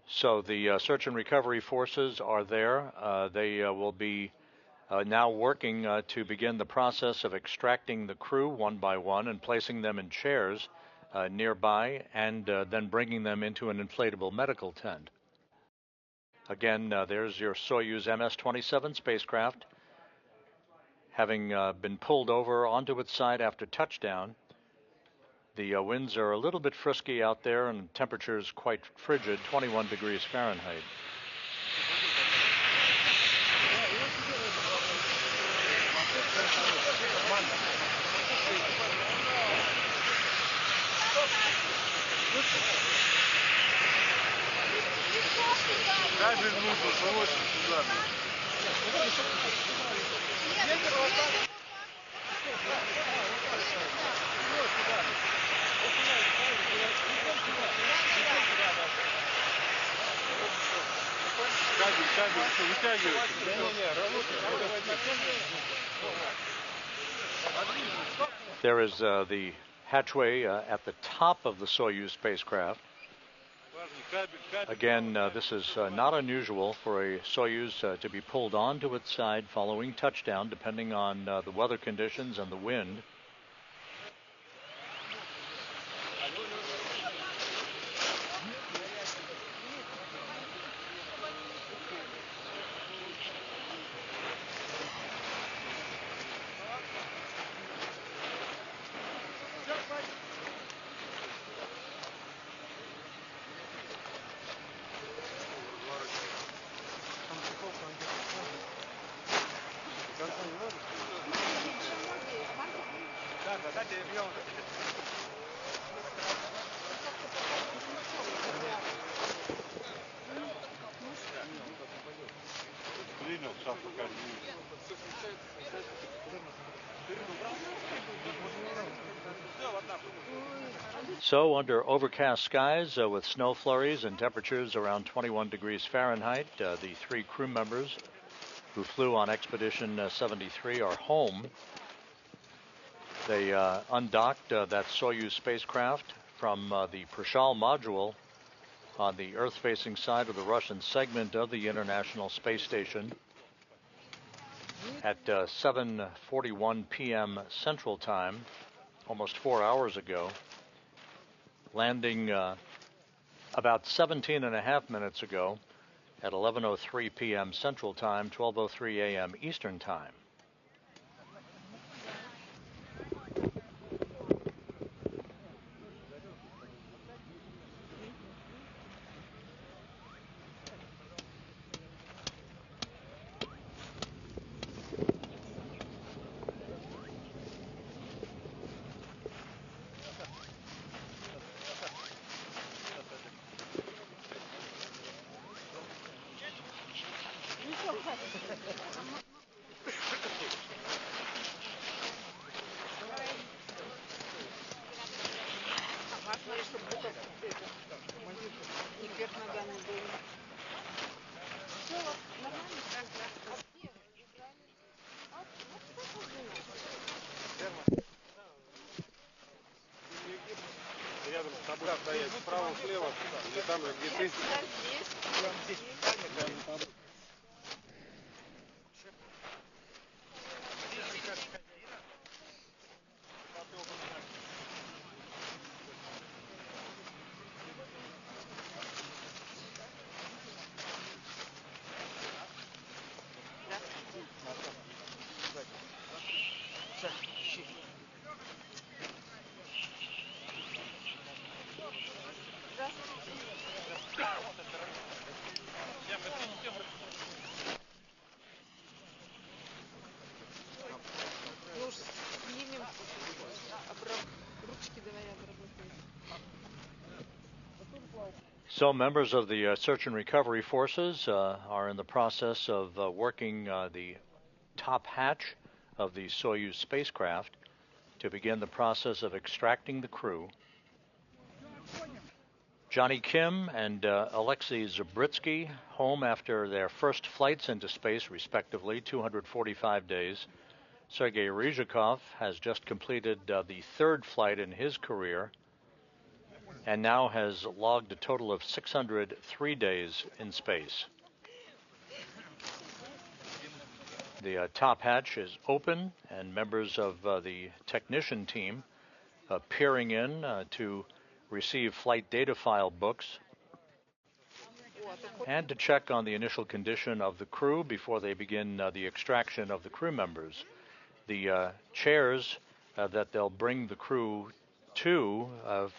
Speaker 1: So the search and recovery forces are there. They will be now working to begin the process of extracting the crew one by one and placing them in chairs nearby, and then bringing them into an inflatable medical tent. Again, there's your Soyuz MS-27 spacecraft, having been pulled over onto its side after touchdown. The winds are a little bit frisky out there, and temperatures quite frigid, 21 degrees Fahrenheit. There is the hatchway at the top of the Soyuz spacecraft. Again, this is not unusual for a Soyuz to be pulled onto its side following touchdown, depending on the weather conditions and the wind. So, under overcast skies with snow flurries and temperatures around 21 degrees Fahrenheit, the 3 crew members who flew on Expedition 73 are home. They undocked that Soyuz spacecraft from the Prishal module on the Earth-facing side of the Russian segment of the International Space Station at 7:41 p.m. Central Time, almost 4 hours ago, landing about 17.5 minutes ago at 11:03 p.m. Central Time, 12:03 a.m. Eastern Time. So members of the search and recovery forces are in the process of working the top hatch of the Soyuz spacecraft to begin the process of extracting the crew. Jonny Kim and Alexei Zabritsky home after their first flights into space, respectively, 245 days. Sergei Ryzhikov has just completed the third flight in his career and now has logged a total of 603 days in space. The top hatch is open, and members of the technician team peering in to receive flight data file books and to check on the initial condition of the crew before they begin the extraction of the crew members. The chairs that they'll bring the crew to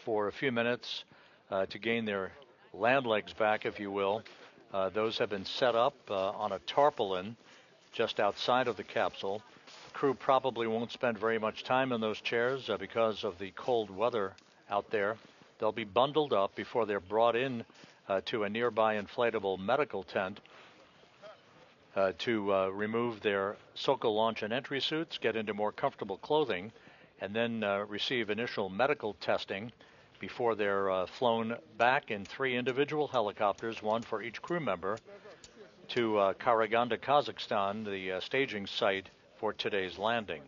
Speaker 1: for a few minutes to gain their land legs back, if you will, those have been set up on a tarpaulin just outside of the capsule. The crew probably won't spend very much time in those chairs because of the cold weather out there. They'll be bundled up before they're brought in to a nearby inflatable medical tent to remove their Sokol launch and entry suits, get into more comfortable clothing, and then receive initial medical testing before they're flown back in 3 individual helicopters, 1 for each crew member, to Karaganda, Kazakhstan, the staging site for today's landing.